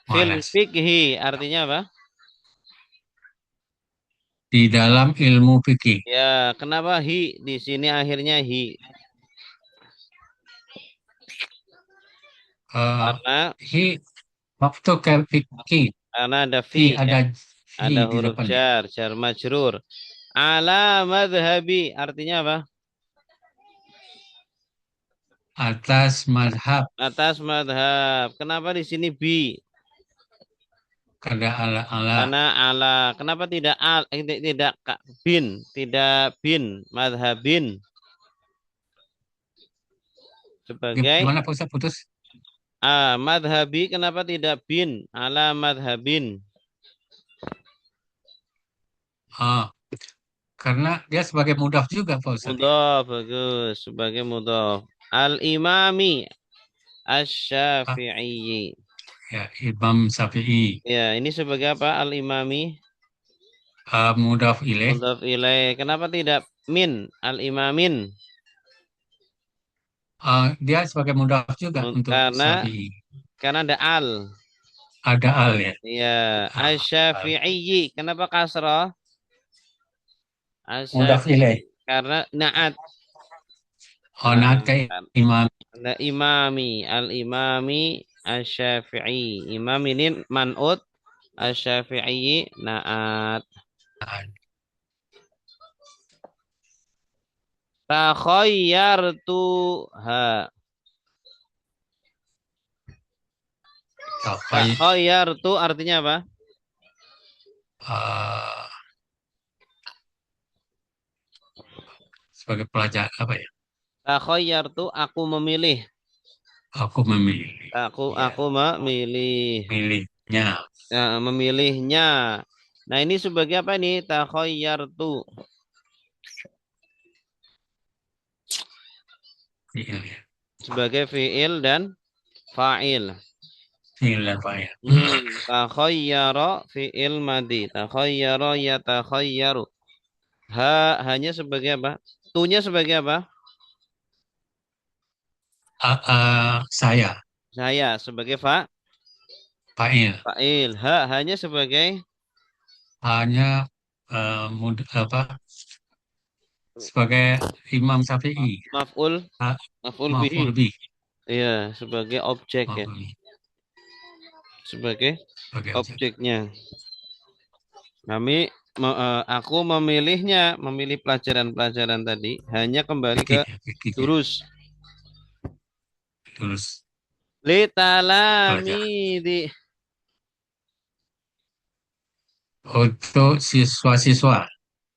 Fil Muannas. fikhi artinya apa? Di dalam ilmu fikih. Ya, kenapa hi di sini akhirnya hi? Eh, Karena hi waktu ke fikih. ada Fi fi ya, ada fi ada di huruf depannya. jar, jar majrur. Ala madhabi artinya apa? Atas mazhab. Atas madhab. Kenapa di sini bi? Kada ala ala. Karena ala. Kenapa tidak al? Tidak bin, tidak bin, madhabin sebagai Gimana Pak Ustaz putus? Madhabi, kenapa tidak bin? Ala madhabin. Karena dia sebagai mudhaf juga Pak Ustaz. Mudhaf, bagus. Sebagai mudhaf. Al-imami asy-syafi'i. Ya, Imam Syafi'i. Ya, ini sebagai apa? Al-imami. Mudhaf ilaih. Mudhaf ilaih. Kenapa tidak min? Al-imamin. Dia sebagai mudhaf juga untuk Karena Syafi'i. ada al. Ada al ya. Ya, Al. asy-syafi'i. Kenapa kasrah? Mudhaf ilaih. Asy-syafi'i. Karena na'at. Naat ke imam. Ada imami. Al-imami asy-syafi'i. Imam ini man'ut. Asy-syafi'i na'at. Takhayyartuha. Takhayyartu artinya apa? Sebagai pelajar apa ya? Takhayyartu aku memilih. Aku memilih. Aku memilih. Milihnya. Ya, memilihnya. Nah, ini sebagai apa nih? Takhayyartu. Fi'il ya. Sebagai fi'il dan fa'il. Fi'il dan fa'il. Takhayyara fi'il madi. Takhayyara yatakhayyaru. Hanya sebagai apa? Tu-nya sebagai apa? Saya. Saya sebagai Fa'il. fa'il. Hanya sebagai Hanya apa? Sebagai Imam Syafi'i. maf'ul. Maf'ul bihi. Maf'ul bih. Iya, sebagai objek ya. Sebagai objeknya. Aku memilihnya, memilih pelajaran-pelajaran tadi hanya kembali ke durus. Durus. Litalamidi. Untuk siswa-siswa.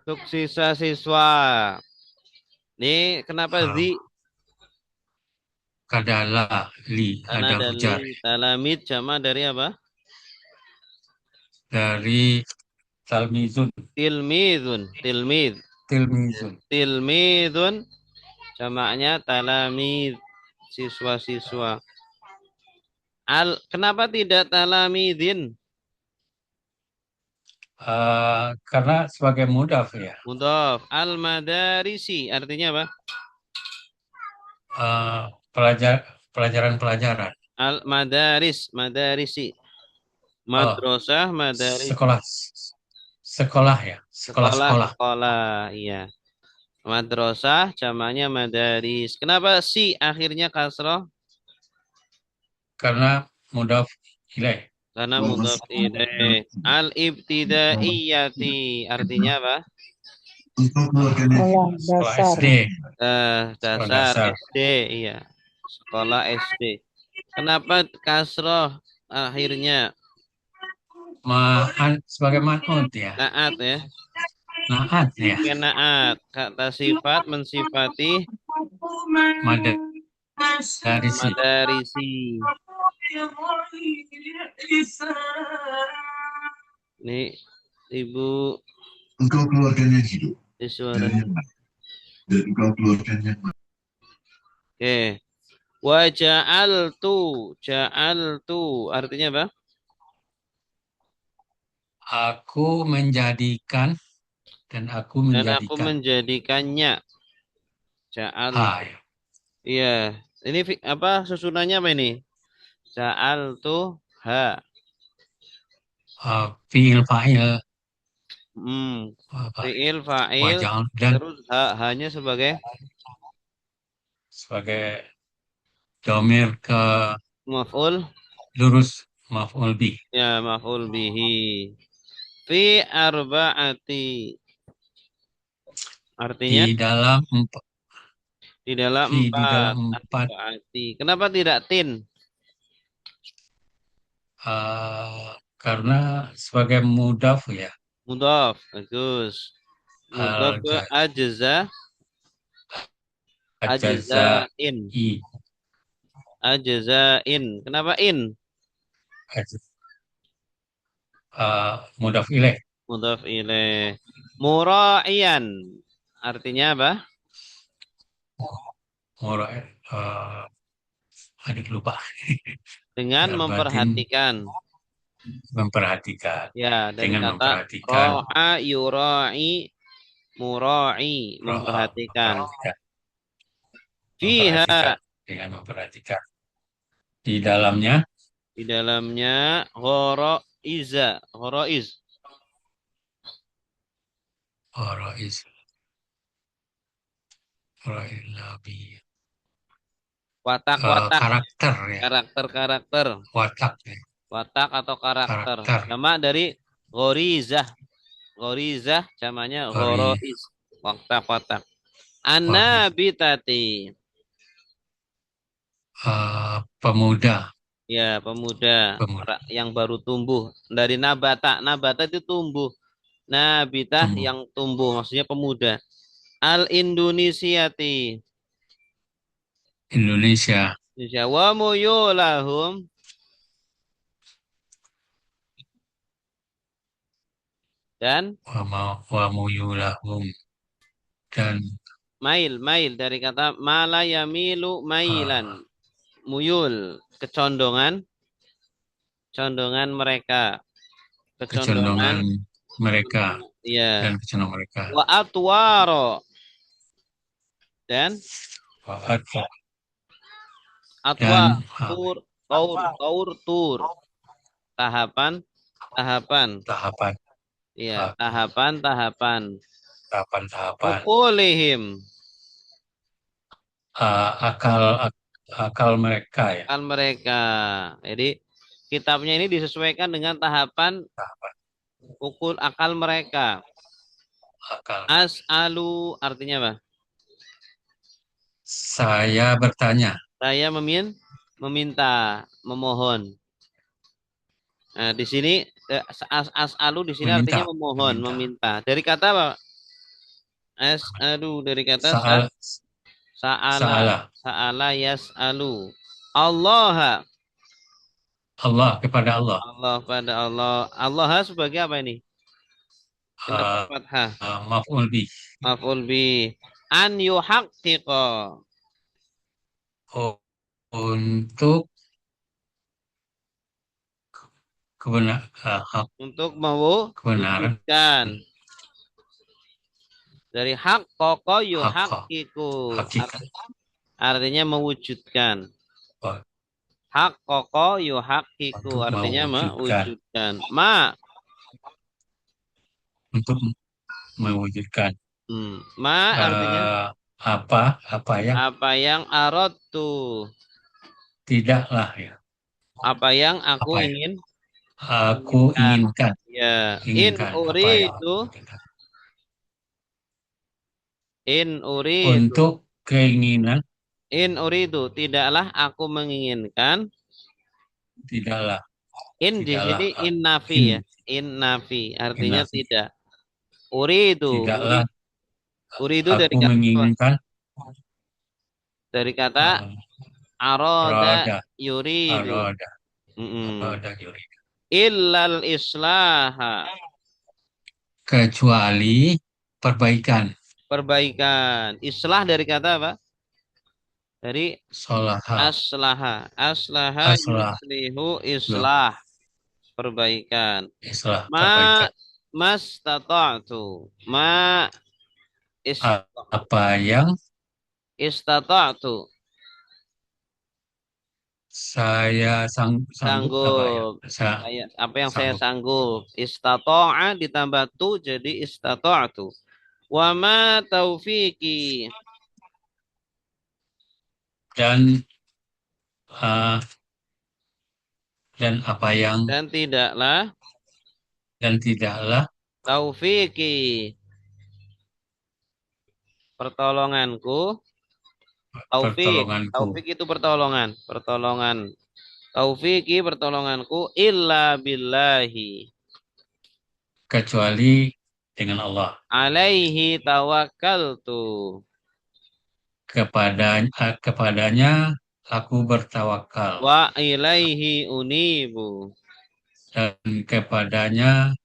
Untuk siswa-siswa. Ini kenapa Kadala li Karena ada ujar. talamid jama dari apa? Dari talmizun. Tilmid. Tilmidun jamaknya talamid, siswa-siswa. Kenapa tidak talamidin? Karena sebagai mudhaf ya. Mudhaf. Al-madarisi artinya apa? Pelajaran-pelajaran. Madarisi. Madrasah, madaris. Sekolah ya. Sekolah. Iya. Madrasah jamaknya madaris. Kenapa si akhirnya kasroh? Karena mudhaf ilaih. Karena mudhaf ilaih. Al-ibtidaiyati artinya apa? Sekolah SD. Dasar SD, iya. Sekolah SD. Kenapa kasroh akhirnya? Sebagai man'ut ya. Naat ya. Naat ya. Naat. Kata sifat mensifati madarisi. Nih, Ibu. Engkau keluarganya hidup. Dan engkau keluarganya. Oke. Wa ja'altu artinya apa? Aku menjadikan dan aku menjadikannya. Ja'al. Ya. Iya. Ini apa susunannya apa ini? Ja'altu ha. Fi'il fa'il. Fi'il fa'il. Terus hanya sebagai domir ke maf'ul. Lurus maf'ul bih. Ya, maf'ul bihi. Fi arba'ati. Artinya di dalam empat. Kenapa tidak tin? Karena sebagai mudhaf ya. Mudhaf, bagus. Mudhaf ke ajzain. Ajzain. Kenapa in? Mudhaf ilaih. Mudhaf ilaih. Mura'iyan. Artinya apa? Murah, adik lupa. Dengan Ya, batin memperhatikan. memperhatikan. Ya, dari Dengan kata memperhatikan. ro'a yura'i mura'i. Memperhatikan. Memperhatikan. Fiha. Dengan memperhatikan. Di dalamnya, Di dalamnya ghoroiza. Ghoroiz. Orois, Oroilabi. Watak-watak. Karakter ya. Karakter-karakter. Watak ya. Watak atau karakter. Karakter. Sama dari ghorizah. Ghorizah namanya Ori, ghoroiz. Watak-watak. Anabitati. pemuda. Ya, pemuda. Pemuda. Yang baru tumbuh. Dari nabata. Nabata itu tumbuh. Nabitah Tumbuh. yang tumbuh. Maksudnya pemuda. Al-Indonesiati. Indonesia. Wa muyulahum. Dan Wa muyulahum. Dan mail dari kata mala yamilu mailan. Muyul, condongan mereka. kecondongan mereka. Ya. Dan kecondongan mereka. Wa atwaro. Dan Wa atwa. atwa Dan tur. Tahapan. tahapan. Iya, tahapan. Tahapan. Ukulihim. Akal mereka ya. Akal mereka. Jadi kitabnya ini disesuaikan dengan tahapan ukul akal mereka. Akal. As'alu artinya apa? Saya bertanya. Saya meminta, memohon. Nah, di sini as'alu di sini artinya meminta. Dari kata apa? As'alu dari kata sa'ala yas'alu. Allah kepada Allah. Allah pada Allah. Allah sebagai apa ini? Kenapa fathah? Maf'ul bi. Maf'ul bi. An yuhaqqiqa. Untuk Untuk mewujudkan. Dari hak koko yuhaqqiqu. Artinya mewujudkan. Hak koko yuhaqqiqu artinya mewujudkan. Untuk mewujudkan. Artinya apa yang aradtu. Tidaklah ya. Apa yang aku ingin. Aku inginkan. Ya. In uridu. Untuk keinginan. In uridu. Tidaklah aku menginginkan. Tidaklah. In di sini in nafi ya. In nafi artinya tidak. Uridu. Tidaklah. Uridu aku dari kata menginginkan. Dari kata aroda yuridu. Aroda yuridu. Illal islaha. Kecuali perbaikan. Islah dari kata apa? Dari aslaha yuslihu islah. Perbaikan. Mas tata'tu. Apa yang istata'tu. Saya sanggup. Apa yang saya sanggup. Istata'a ditambah tu jadi istata'tu. Wa ma taufiqi. Dan apa yang dan tidaklah taufiqi pertolonganku. Taufik itu pertolongan. Taufiki pertolonganku illa billahi. Kecuali dengan Allah. Alaihi tawakkaltu. Kepadanya aku bertawakal. Wa ilaihi unibu. Dan kepadanya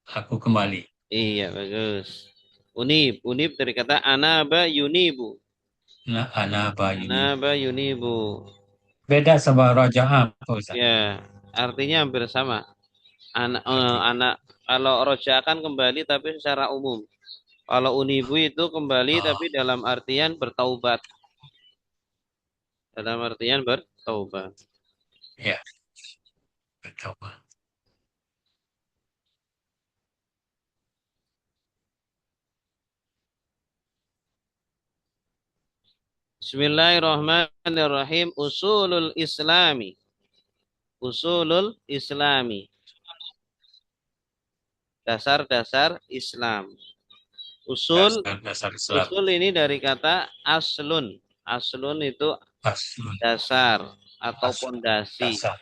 aku kembali. Iya, bagus. Unib dari kata anaba yunibu. Nah, anaba ini. Anaba yunibu. Beda sama raja'ah, Pak Ustaz. Ya, artinya hampir sama. Artinya. Anak kalau roja akan kembali tapi secara umum. Kalau unibu itu kembali Oh, tapi dalam artian bertaubat. Dalam artian bertaubat. ya, betul. Bismillahirrahmanirrahim. Usulul Islami. Usulul Islami. Dasar-dasar Islam. Usul Dasar-dasar Islam. Usul ini dari kata aslun. Aslun itu Aslun. dasar atau Aslun. pondasi. Dasar.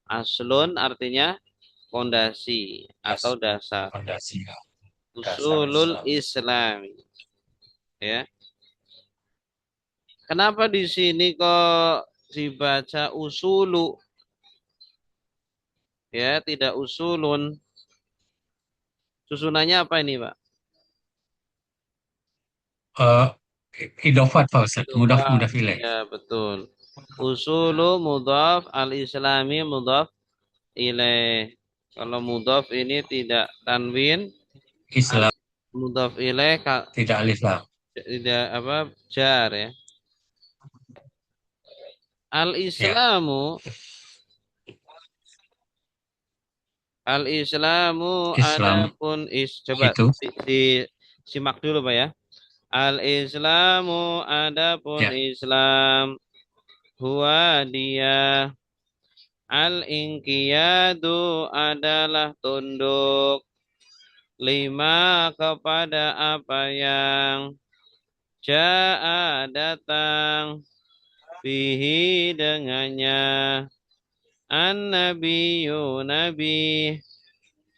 Aslun artinya pondasi atau dasar. Fondasi. Dasar Usulul Islam. Islam. Ya. Kenapa di sini kok dibaca usulu? Ya, tidak usulun. Susunannya apa ini, Pak? Uh, idofat, Pak Ustaz. Mudaf Mudhaf. ilaih. Ya, betul. Usulu mudhaf al-islami mudhaf ilaih. Kalau mudhaf ini tidak tanwin, Islam mudhaf ilaih tidak alif lam. tidak apa jar ya. Ya. Al-Islamu Islam adapun coba itu simak dulu Pak ya. Al-Islamu adapun ya. Islam huwa dia al-inqiyadu adalah tunduk lima kepada apa yang ja'a datang bihi dengannya an-nabiyyu nabi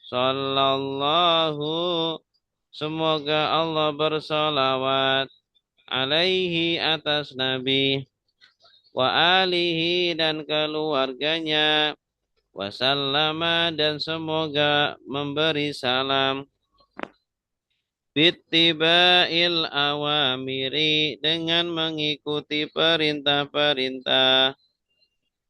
sallallahu semoga Allah bersalawat alaihi atas nabi wa alihi dan keluarganya wasallama dan semoga memberi salam bittiba'il awamiri dengan mengikuti perintah-perintah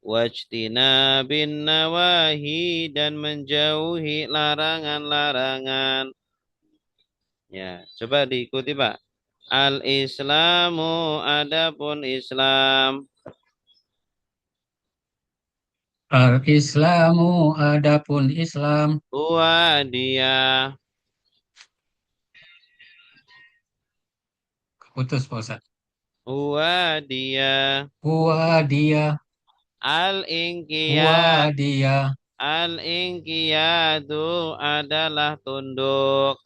wajtina bin nawahi dan menjauhi larangan-larangan. Ya, coba diikuti Pak. Al-Islamu adapun Islam. Al-Islamu adapun Islam. Huwa dia. Putus, Pak Ustaz. Huwa dia. Huwa dia. Al-inqiyad. Huwa dia. Al-inqiyadu adalah tunduk.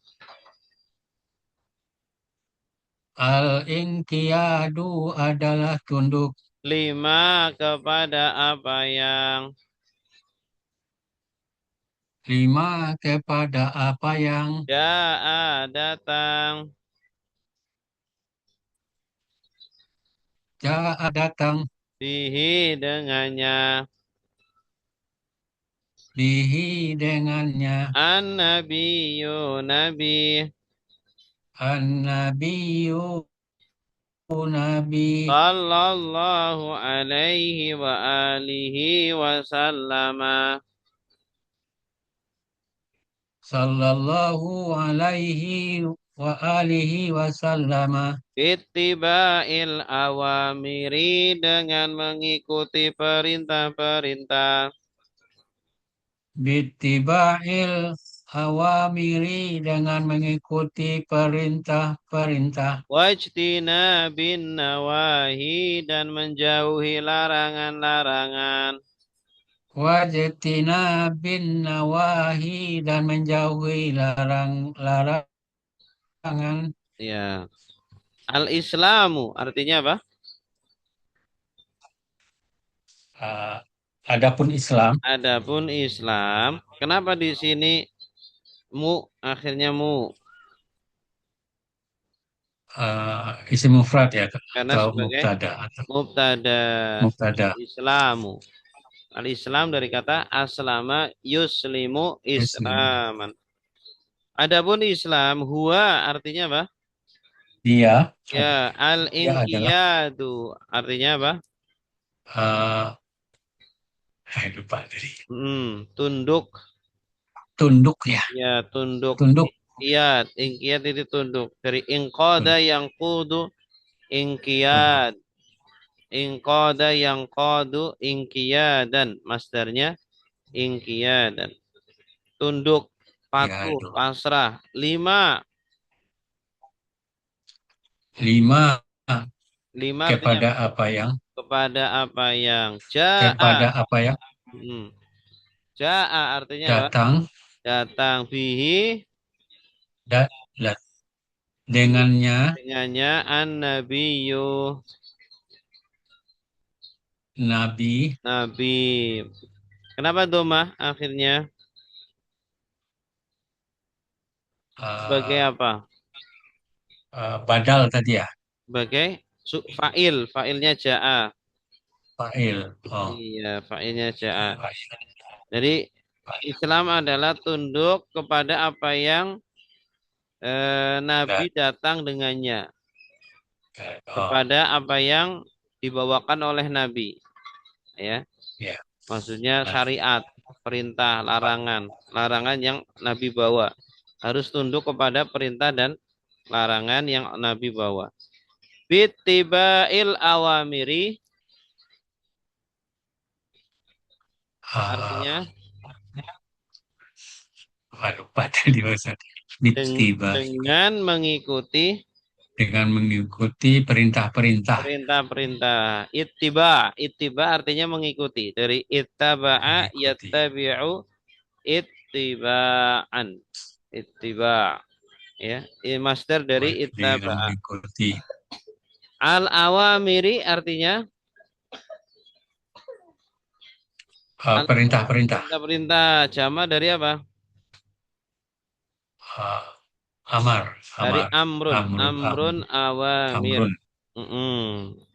Al-inqiyadu adalah tunduk. Lima kepada apa yang. Lima kepada apa yang Ja'a datang. ja'a datang. Bihi dengannya. Bihi dengannya. An-nabiyyu nabi. An-nabiyyu nabi. Sallallahu alaihi wa alihi wa sallama. Sallallahu alaihi wa alihi wa sallama. Ittiba'il awamiri dengan mengikuti perintah-perintah. Bittiba'il awamiri dengan mengikuti perintah-perintah. Wajtina bin nawahi dan menjauhi larangan-larangan. Wajtina bin nawahi dan menjauhi larangan. Ya. Al-Islamu artinya apa? Adapun Islam. Adapun Islam. Kenapa di sini mu akhirnya mu? isim mufrad ya Karena atau sebagai mubtada atau mubtada. mubtada. Islamu. Al-Islam dari kata aslama yuslimu Muslim. islaman. Adapun Islam huwa artinya apa? Dia Ya, dia adalah al-inqiyadu artinya apa? uh, lupa tadi. Tunduk. Tunduk ya, Ya, tunduk. tunduk. Ingkiyat itu tunduk. Dari ingqada yang kudu Tunduk. ingkiyad. Ingqada yang qadu ingkiyadan. Masdarnya ingkiyadan. Tunduk, Ya, patuh, aduh. pasrah. 5. 5 5 artinya kepada apa yang kepada apa yang jaa. kepada apa yang Hmm. Jaa artinya apa? datang Datang bihi da, da- dengannya dengannya an-nabiyyu Nabi nabi. Kenapa domah akhirnya? Sebagai uh, apa? badal tadi ya, Sebagai fa'il, fa'ilnya jaa. fa'il. Oh, Iya, fa'ilnya jaa. fa'il. Jadi Islam adalah tunduk kepada apa yang Nabi Da- datang dengannya, Oh, kepada apa yang dibawakan oleh Nabi, ya. ya. Maksudnya Nah, syariat, perintah, larangan, larangan yang Nabi bawa. Harus tunduk kepada perintah dan larangan yang Nabi bawa. Bittiba'il awamiri uh, artinya lupa tadi maksud. Tiba dengan mengikuti dengan mengikuti perintah-perintah. perintah-perintah. Ittiba artinya mengikuti. Dari ittaba'a Mengikuti. yattabi'u ittiba'an. Ittiba, ya. Ini master dari Dengan ittaba'a. mengikuti Al-awamiri artinya perintah-perintah. perintah-perintah. Jama dari apa? Uh, amar, Dari amar, amrun. amrun, Amrun awamir. amrun.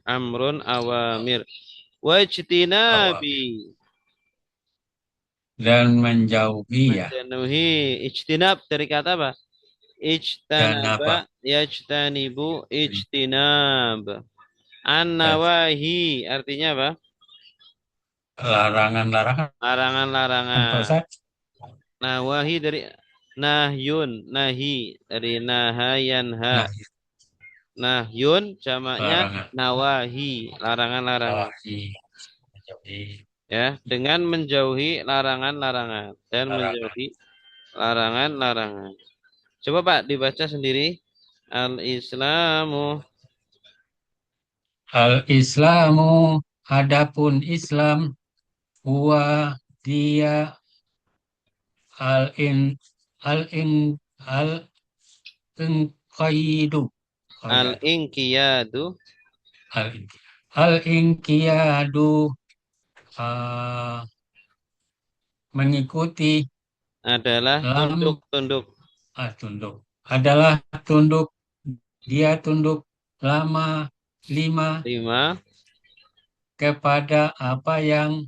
Amrun awamir. Wajtinabi. Dan menjauhi ya. Menjauhi. Ijtinab dari kata apa? Dan apa? Ijtanaba. Yajtanibu. Ijtinab. An-nawahi. Artinya apa? Larangan-larangan. Pak Larangan-larangan. Ustaz? Nawahi dari nahyun. Nahi. Dari nahayanha. Nah, Nahyun jamaknya larangan. nawahi, larangan-larangan. Menjauhi. Ya, dengan menjauhi larangan-larangan dan Larangan. menjauhi larangan-larangan. Coba Pak dibaca sendiri. Al-Islamu Al-Islamu, adapun Islam, huwa dia al-in al-in al-inqaidu. Oh ya, al-inqiyadu al al-inqiyadu uh, mengikuti adalah lam tunduk-tunduk tunduk adalah tunduk dia tunduk lama 5 kepada apa yang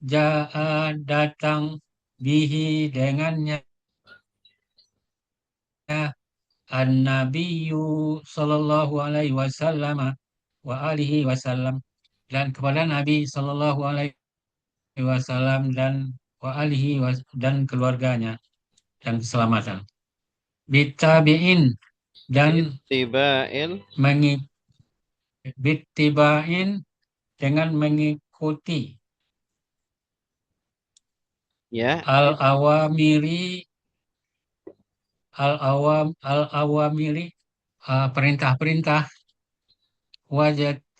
jaa datang bihi dengannya an-nabiyyu sallallahu alaihi wasallam wa alihi wasallam dan kepada Nabi sallallahu alaihi wasallam dan wa alihi dan keluarganya dan keselamatan. Bitabiin dan bittibail bittibain dengan mengikuti ya al-awamiri al-awamiri perintah-perintah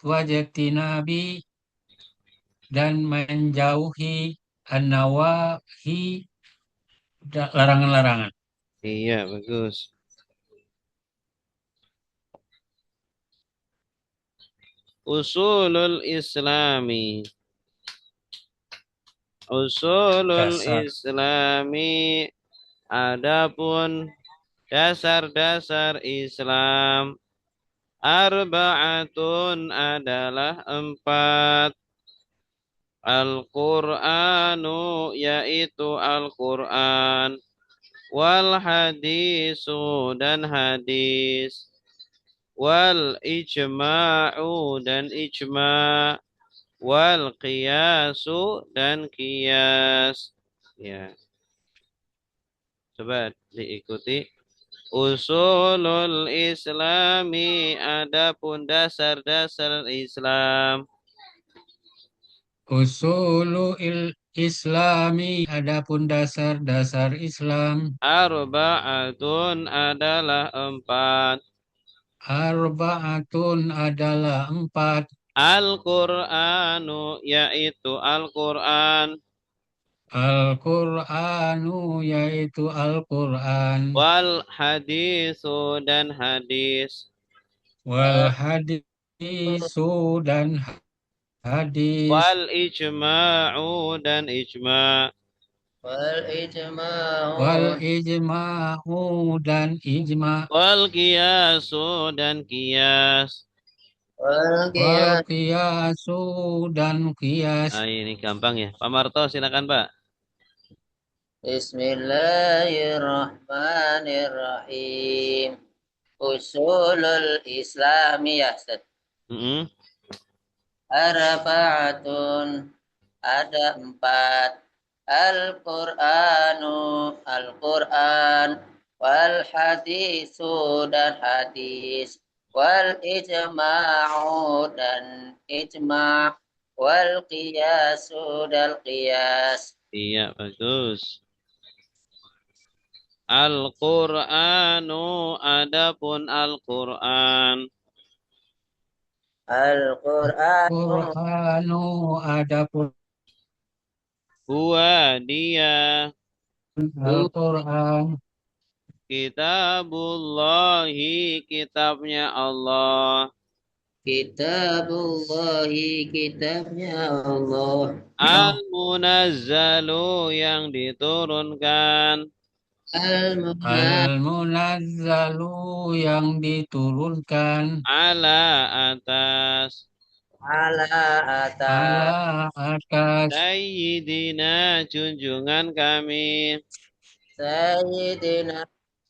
wajati nabi dan menjauhi an-nawahi larangan-larangan. iya bagus. Usulul Islami. Usulul Dasar Islami. Adapun dasar-dasar Islam Arba'atun adalah 4. Al-Qur'anu yaitu Al-Qur'an. Wal hadisu dan hadis. Wal ijma'u dan ijma'. Wal qiyasu dan qiyas. Ya. Coba diikuti. Usulul Islami, adapun dasar-dasar Islam. Usulul Islami, adapun dasar-dasar Islam. Arba'atun adalah 4. Arba'atun adalah 4. Al-Qur'anu yaitu Al-Qur'an. Al-Qur'anu yaitu Al-Qur'an. Wal hadisu dan hadis. Wal hadisu dan hadis. Wal ijma'u dan ijma'. Wal ijma'u dan ijma'. Wal qiyasu dan qiyas. Wal qiyasu dan qiyas. Nah, ini gampang ya. Pak Marto silakan Pak. Bismillahirrahmanirrahim. Usulul Islamiyah. Arba'atun, ada 4. Al-Qur'anu, Al-Qur'an. Wal hadisu dan hadis. Wal ijma'u dan ijma'. Wal qiyasu dan qiyas. Iya, bagus. Al-Qur'anu, adapun Al-Qur'an. Al-Qur'anu adapun Huwa dia Al-Qur'an. Kitabullahi, kitabnya Allah. Kitabullahi, kitabnya Allah. Al-Munazzalu, yang diturunkan. Al-Munazzalu, yang diturunkan. Ala atas. Ala atas. Sayyidina, junjungan kami.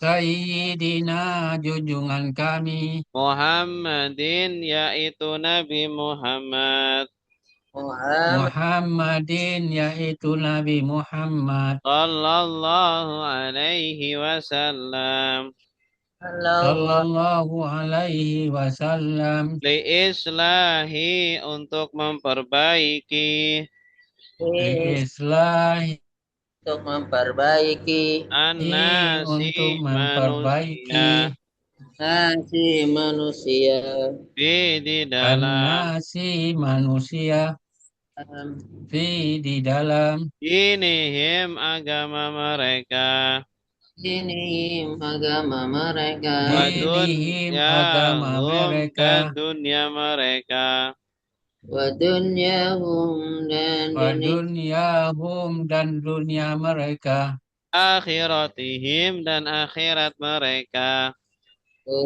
Sayyidina, junjungan kami. Muhammadin, yaitu Nabi Muhammad. Muhammadin, yaitu Nabi Muhammad. Sallallahu alaihi wasallam. Sallallahu alaihi wasallam. Liislahi, untuk memperbaiki. Liislahi, untuk memperbaiki. An-nasi, untuk memperbaiki. Nasi manusia. Fi di dalam. An-nasi manusia. Fi di dalam. Dinihim, agama mereka. Dinihim, agama mereka. Dinihim, agama mereka. Dan dunia mereka. Wa dunyahum, dan dunia mereka. Akhiratihim, dan akhirat mereka. Wa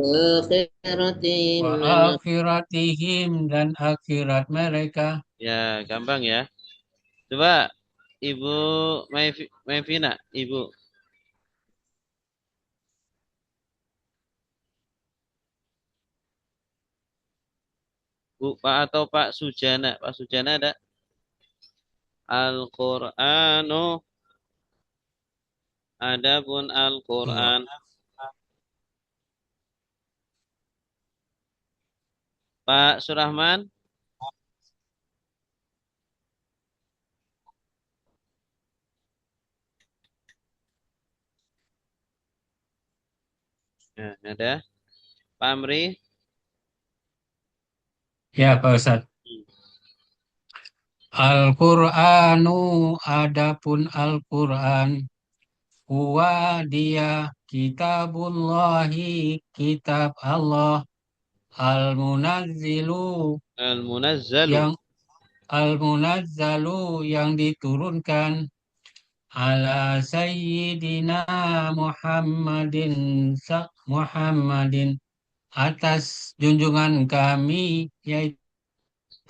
akhiratihim, dan akhirat mereka. Ya, gampang ya. Coba Ibu Maivina, Ibu. Bu, Pak atau Pak Sujana. Pak Sujana ada? Al-Qur'anu, adapun Al-Qur'an. Pak Surahman. Nah, ada. Pak Amri. Ya, Pak Ustadz. Al-Qur'anu, adapun Al-Qur'an. Huwa dia kitabullahi, kitab Allah. Al-Munazzilu, yang diturunkan. Ala Sayyidina Muhammadin atas junjungan kami yaitu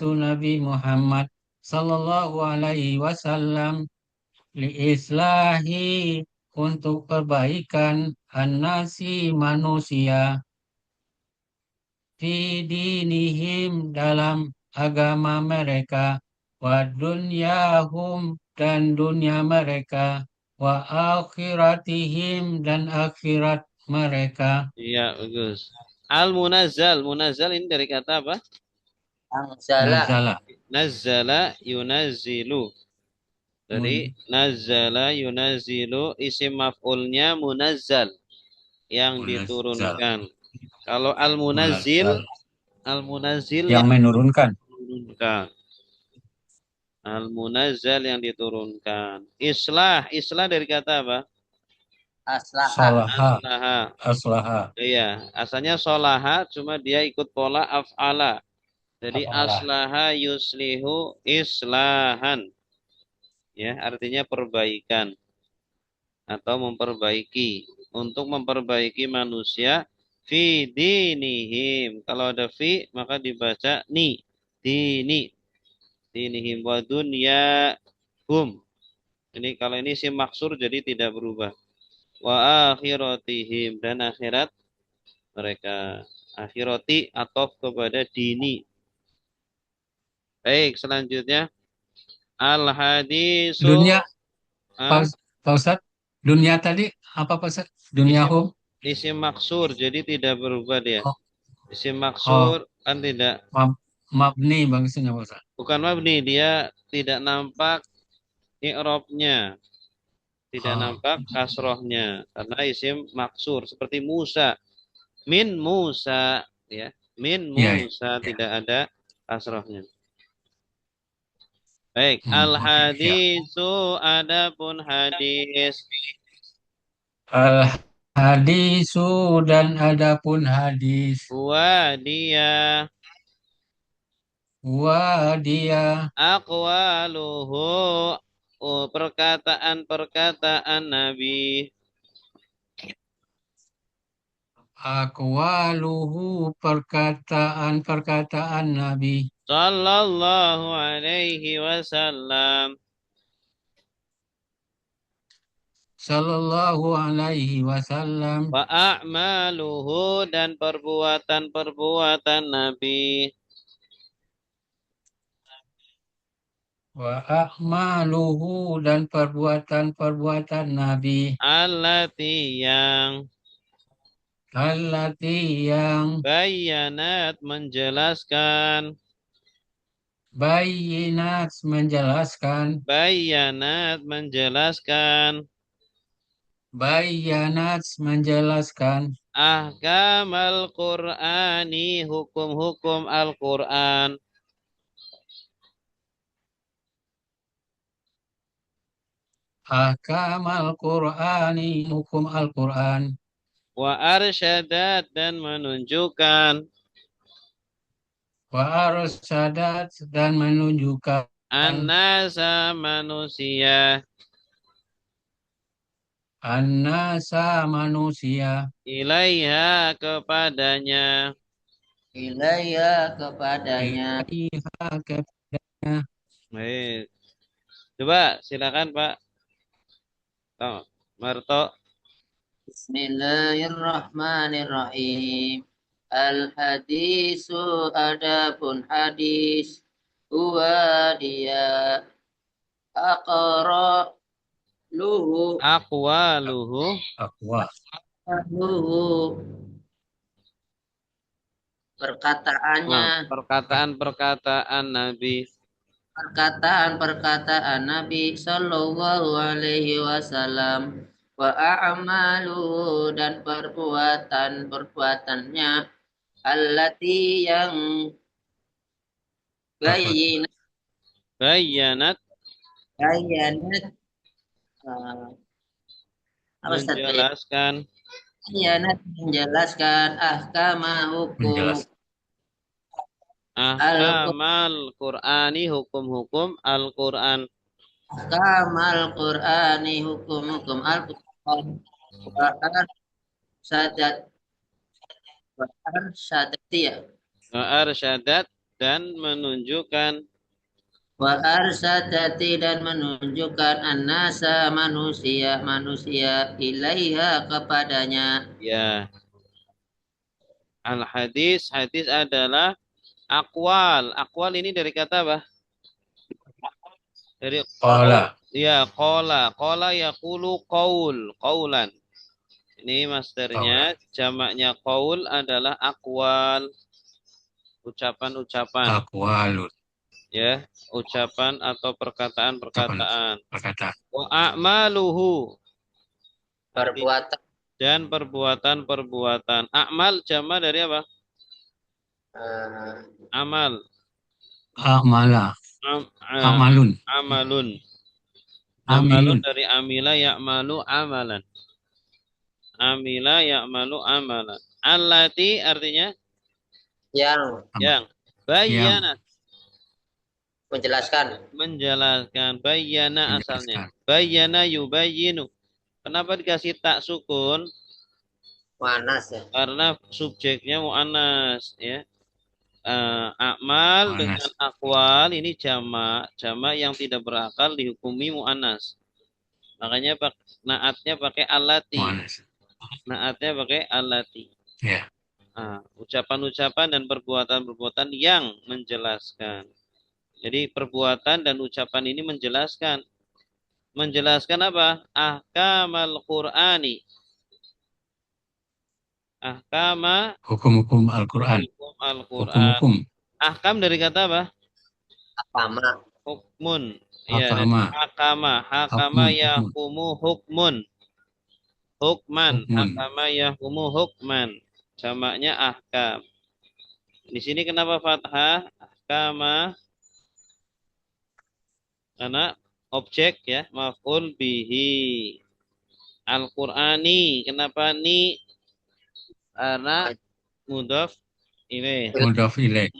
Nabi Muhammad Sallallahu Alaihi Wasallam liislahi untuk perbaikan an-nasi manusia fi dinihim dalam agama mereka wa dunyahum dan dunia mereka wa akhiratihim dan akhirat mereka. Iya, bagus. Al-munazzal. Munazzal ini dari kata apa? Anzala. Nazala. Nazzala yunazzilu. Dari nazzala yunazzilu, isim maf'ulnya munazzal, yang Munazzal. diturunkan. Kalau al-munazzil, al-munazzil yang menurunkan. Al-munazzal yang diturunkan. Islah, islah dari kata apa? Aslaha. Salaha. Aslaha. Aslaha. Iya, asalnya solaha, cuma dia ikut pola af'ala. Jadi aslaha yuslihu islahan. Ya, artinya perbaikan atau memperbaiki. Untuk memperbaiki manusia fi dinihim. Kalau ada fi maka dibaca ni. Dini. Dinihim wa dunyahum. Ini kalau ini sim maksur jadi tidak berubah. Wa akhiratihim, dan akhirat mereka. Akhirati atof kepada dini. Baik, selanjutnya al-hadisu. Dunia, Pak Ustadz, dunia tadi apa Pak Ustadz? Dunia hum? Isim maksur, jadi tidak berubah dia. Oh. Isim maksur kan tidak. Mabni maksudnya Pak Ustadz. Bukan mabni, dia tidak nampak i'rabnya. Tidak nampak kasrohnya. Karena isim maksur. Seperti Musa. Min Musa. Ya. Min Musa, tidak ada kasrohnya. Baik, al-hadisu, adapun hadis. Al-hadisu dan adapun hadis. Wa dia aqwaluhu, perkataan-perkataan Nabi. Aqwaluhu, perkataan-perkataan Nabi. Sallallahu alaihi wasallam. Sallallahu alaihi wasallam. Wa a'maluhu, dan perbuatan-perbuatan Nabi. Wa a'maluhu, dan perbuatan-perbuatan Nabi. Allati yang bayanat, menjelaskan. Bayinat, menjelaskan. Bayanat, menjelaskan. Bayanat, menjelaskan. Ahkam al-Qur'ani, hukum-hukum Al-Qur'an. Ahkam al-Qur'ani, hukum Al-Qur'an. Wa arsyadat, dan menunjukkan. Wa arsyadat, dan menunjukkan. An-nasa, manusia. An-nasa, manusia. Ilaiha, kepadanya. Ilaiha, kepadanya. Ilaiha, kepadanya. Baik. Coba silakan Pak Marto. Bismillahirrahmanirrahim. Al-hadisu, adapun hadis. Huwa dia aqwaluhu. Perkataannya. Perkataan-perkataan Nabi. Perkataan-perkataan Nabi Sallallahu Alaihi Wasallam. Wa a'malu, dan perbuatan-perbuatannya. Allati yang Bayanat, menjelaskan. Menjelaskan ahkama hukum. Ahkamal Qur'ani, hukum-hukum Al-Qur'an. Ahkamal Qur'ani, hukum-hukum Al-Qur'an. Sadat Wa arsyadati ya. Wa arsyadat dan menunjukkan. Wa arsyadati dan menunjukkan annasa manusia ilaiha kepadanya. Ya. Al hadis adalah akwal. Akwal ini dari kata apa? Dari Qala. ya, qala yaqulu qaulan. Ini masternya, jamaknya qaul adalah akwal. Ucapan-ucapan. Aqwalun. Ya, ucapan atau perkataan-perkataan. Perkataan. Wa a'maluhu. Perbuatan. Dan perbuatan-perbuatan. A'mal jama dari apa? Amal. A'mala. Amalun. Amalun. Amilun. Amalun dari amila ya'malu amalan. Amila ya'malu amalan. Allati artinya yang. Bayyana. Menjelaskan. Bayyana asalnya. Bayyana yubayyinu. Kenapa dikasih tak sukun? Muannas ya. Karena subjeknya muannas ya. Akmal dengan akwal ini jamak yang tidak berakal dihukumi muannas. Makanya naatnya pakai alati. Naatnya pakai alati. Ya. Ucapan-ucapan dan perbuatan-perbuatan yang menjelaskan. Jadi perbuatan dan ucapan ini menjelaskan. Menjelaskan apa? Ahkamal Qur'ani. Ahkama hukum-hukum Al-Qur'an. Hukum-hukum. Ahkam dari kata apa? Ahkama. Hukmun. Hakama. Ya, hakama yahkumu hukmun. Hukman. Hakama yahkumu hukman. Jamaknya ahkam. Di sini kenapa fathah? Ahkama. Karena objek ya, maf'ul bihi. Al-Qur'ani. Kenapa ni? Karena mudhaf ilaih. Mudhaf ilaih.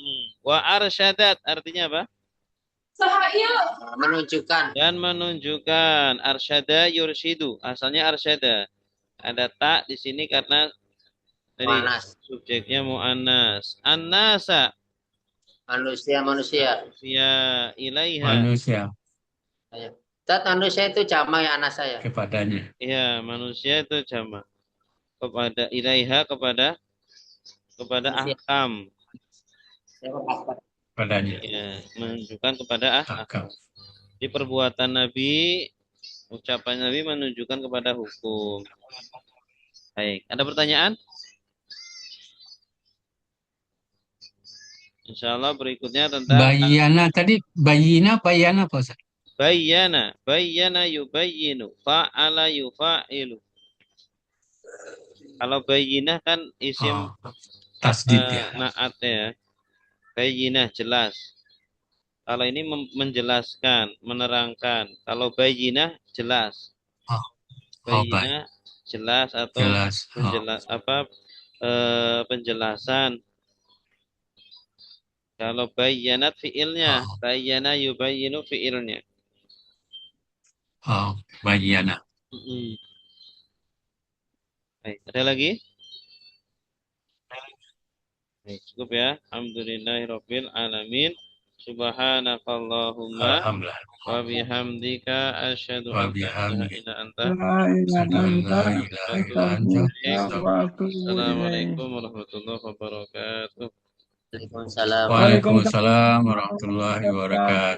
Wa arsyadat artinya apa? Menunjukkan. Dan menunjukkan. Arsyada yursyidu. Asalnya arsyada. Ada tak di sini karena dari subjeknya muannas. Annasa. Manusia. Ya ilaiha. Manusia. Manusia itu jamak ya anak saya. Kepadanya. Iya, manusia itu jamak. Kepada ilaiha kepada ahkam. Kepadanya. Ya, menunjukkan kepada ahkam. Di perbuatan Nabi, ucapan Nabi menunjukkan kepada hukum. Baik, ada pertanyaan? Insyaallah berikutnya tentang bayana tadi, bayana Pak Ustaz? Bayyana yubayyinu, fa'ala yufa'ilu. Kalau bayyinah kan isim tasdid ya. Naat ya. Bayyinah jelas. Kalau ini menjelaskan, menerangkan. Kalau bayyinah jelas. Bayyinah jelas atau penjelasan. Kalau bayyanat fi'ilnya, bayyana yubayyinu fi'ilnya. Bayyana. Baik, ada lagi? Baik, cukup ya. Alhamdulillahirabbil alamin. Subhanakallahumma wa bihamdika asyhadu an la ilaha illa anta Assalamualaikum warahmatullahi wabarakatuh. Waalaikumsalam. Waalaikumsalam warahmatullahi wabarakatuh.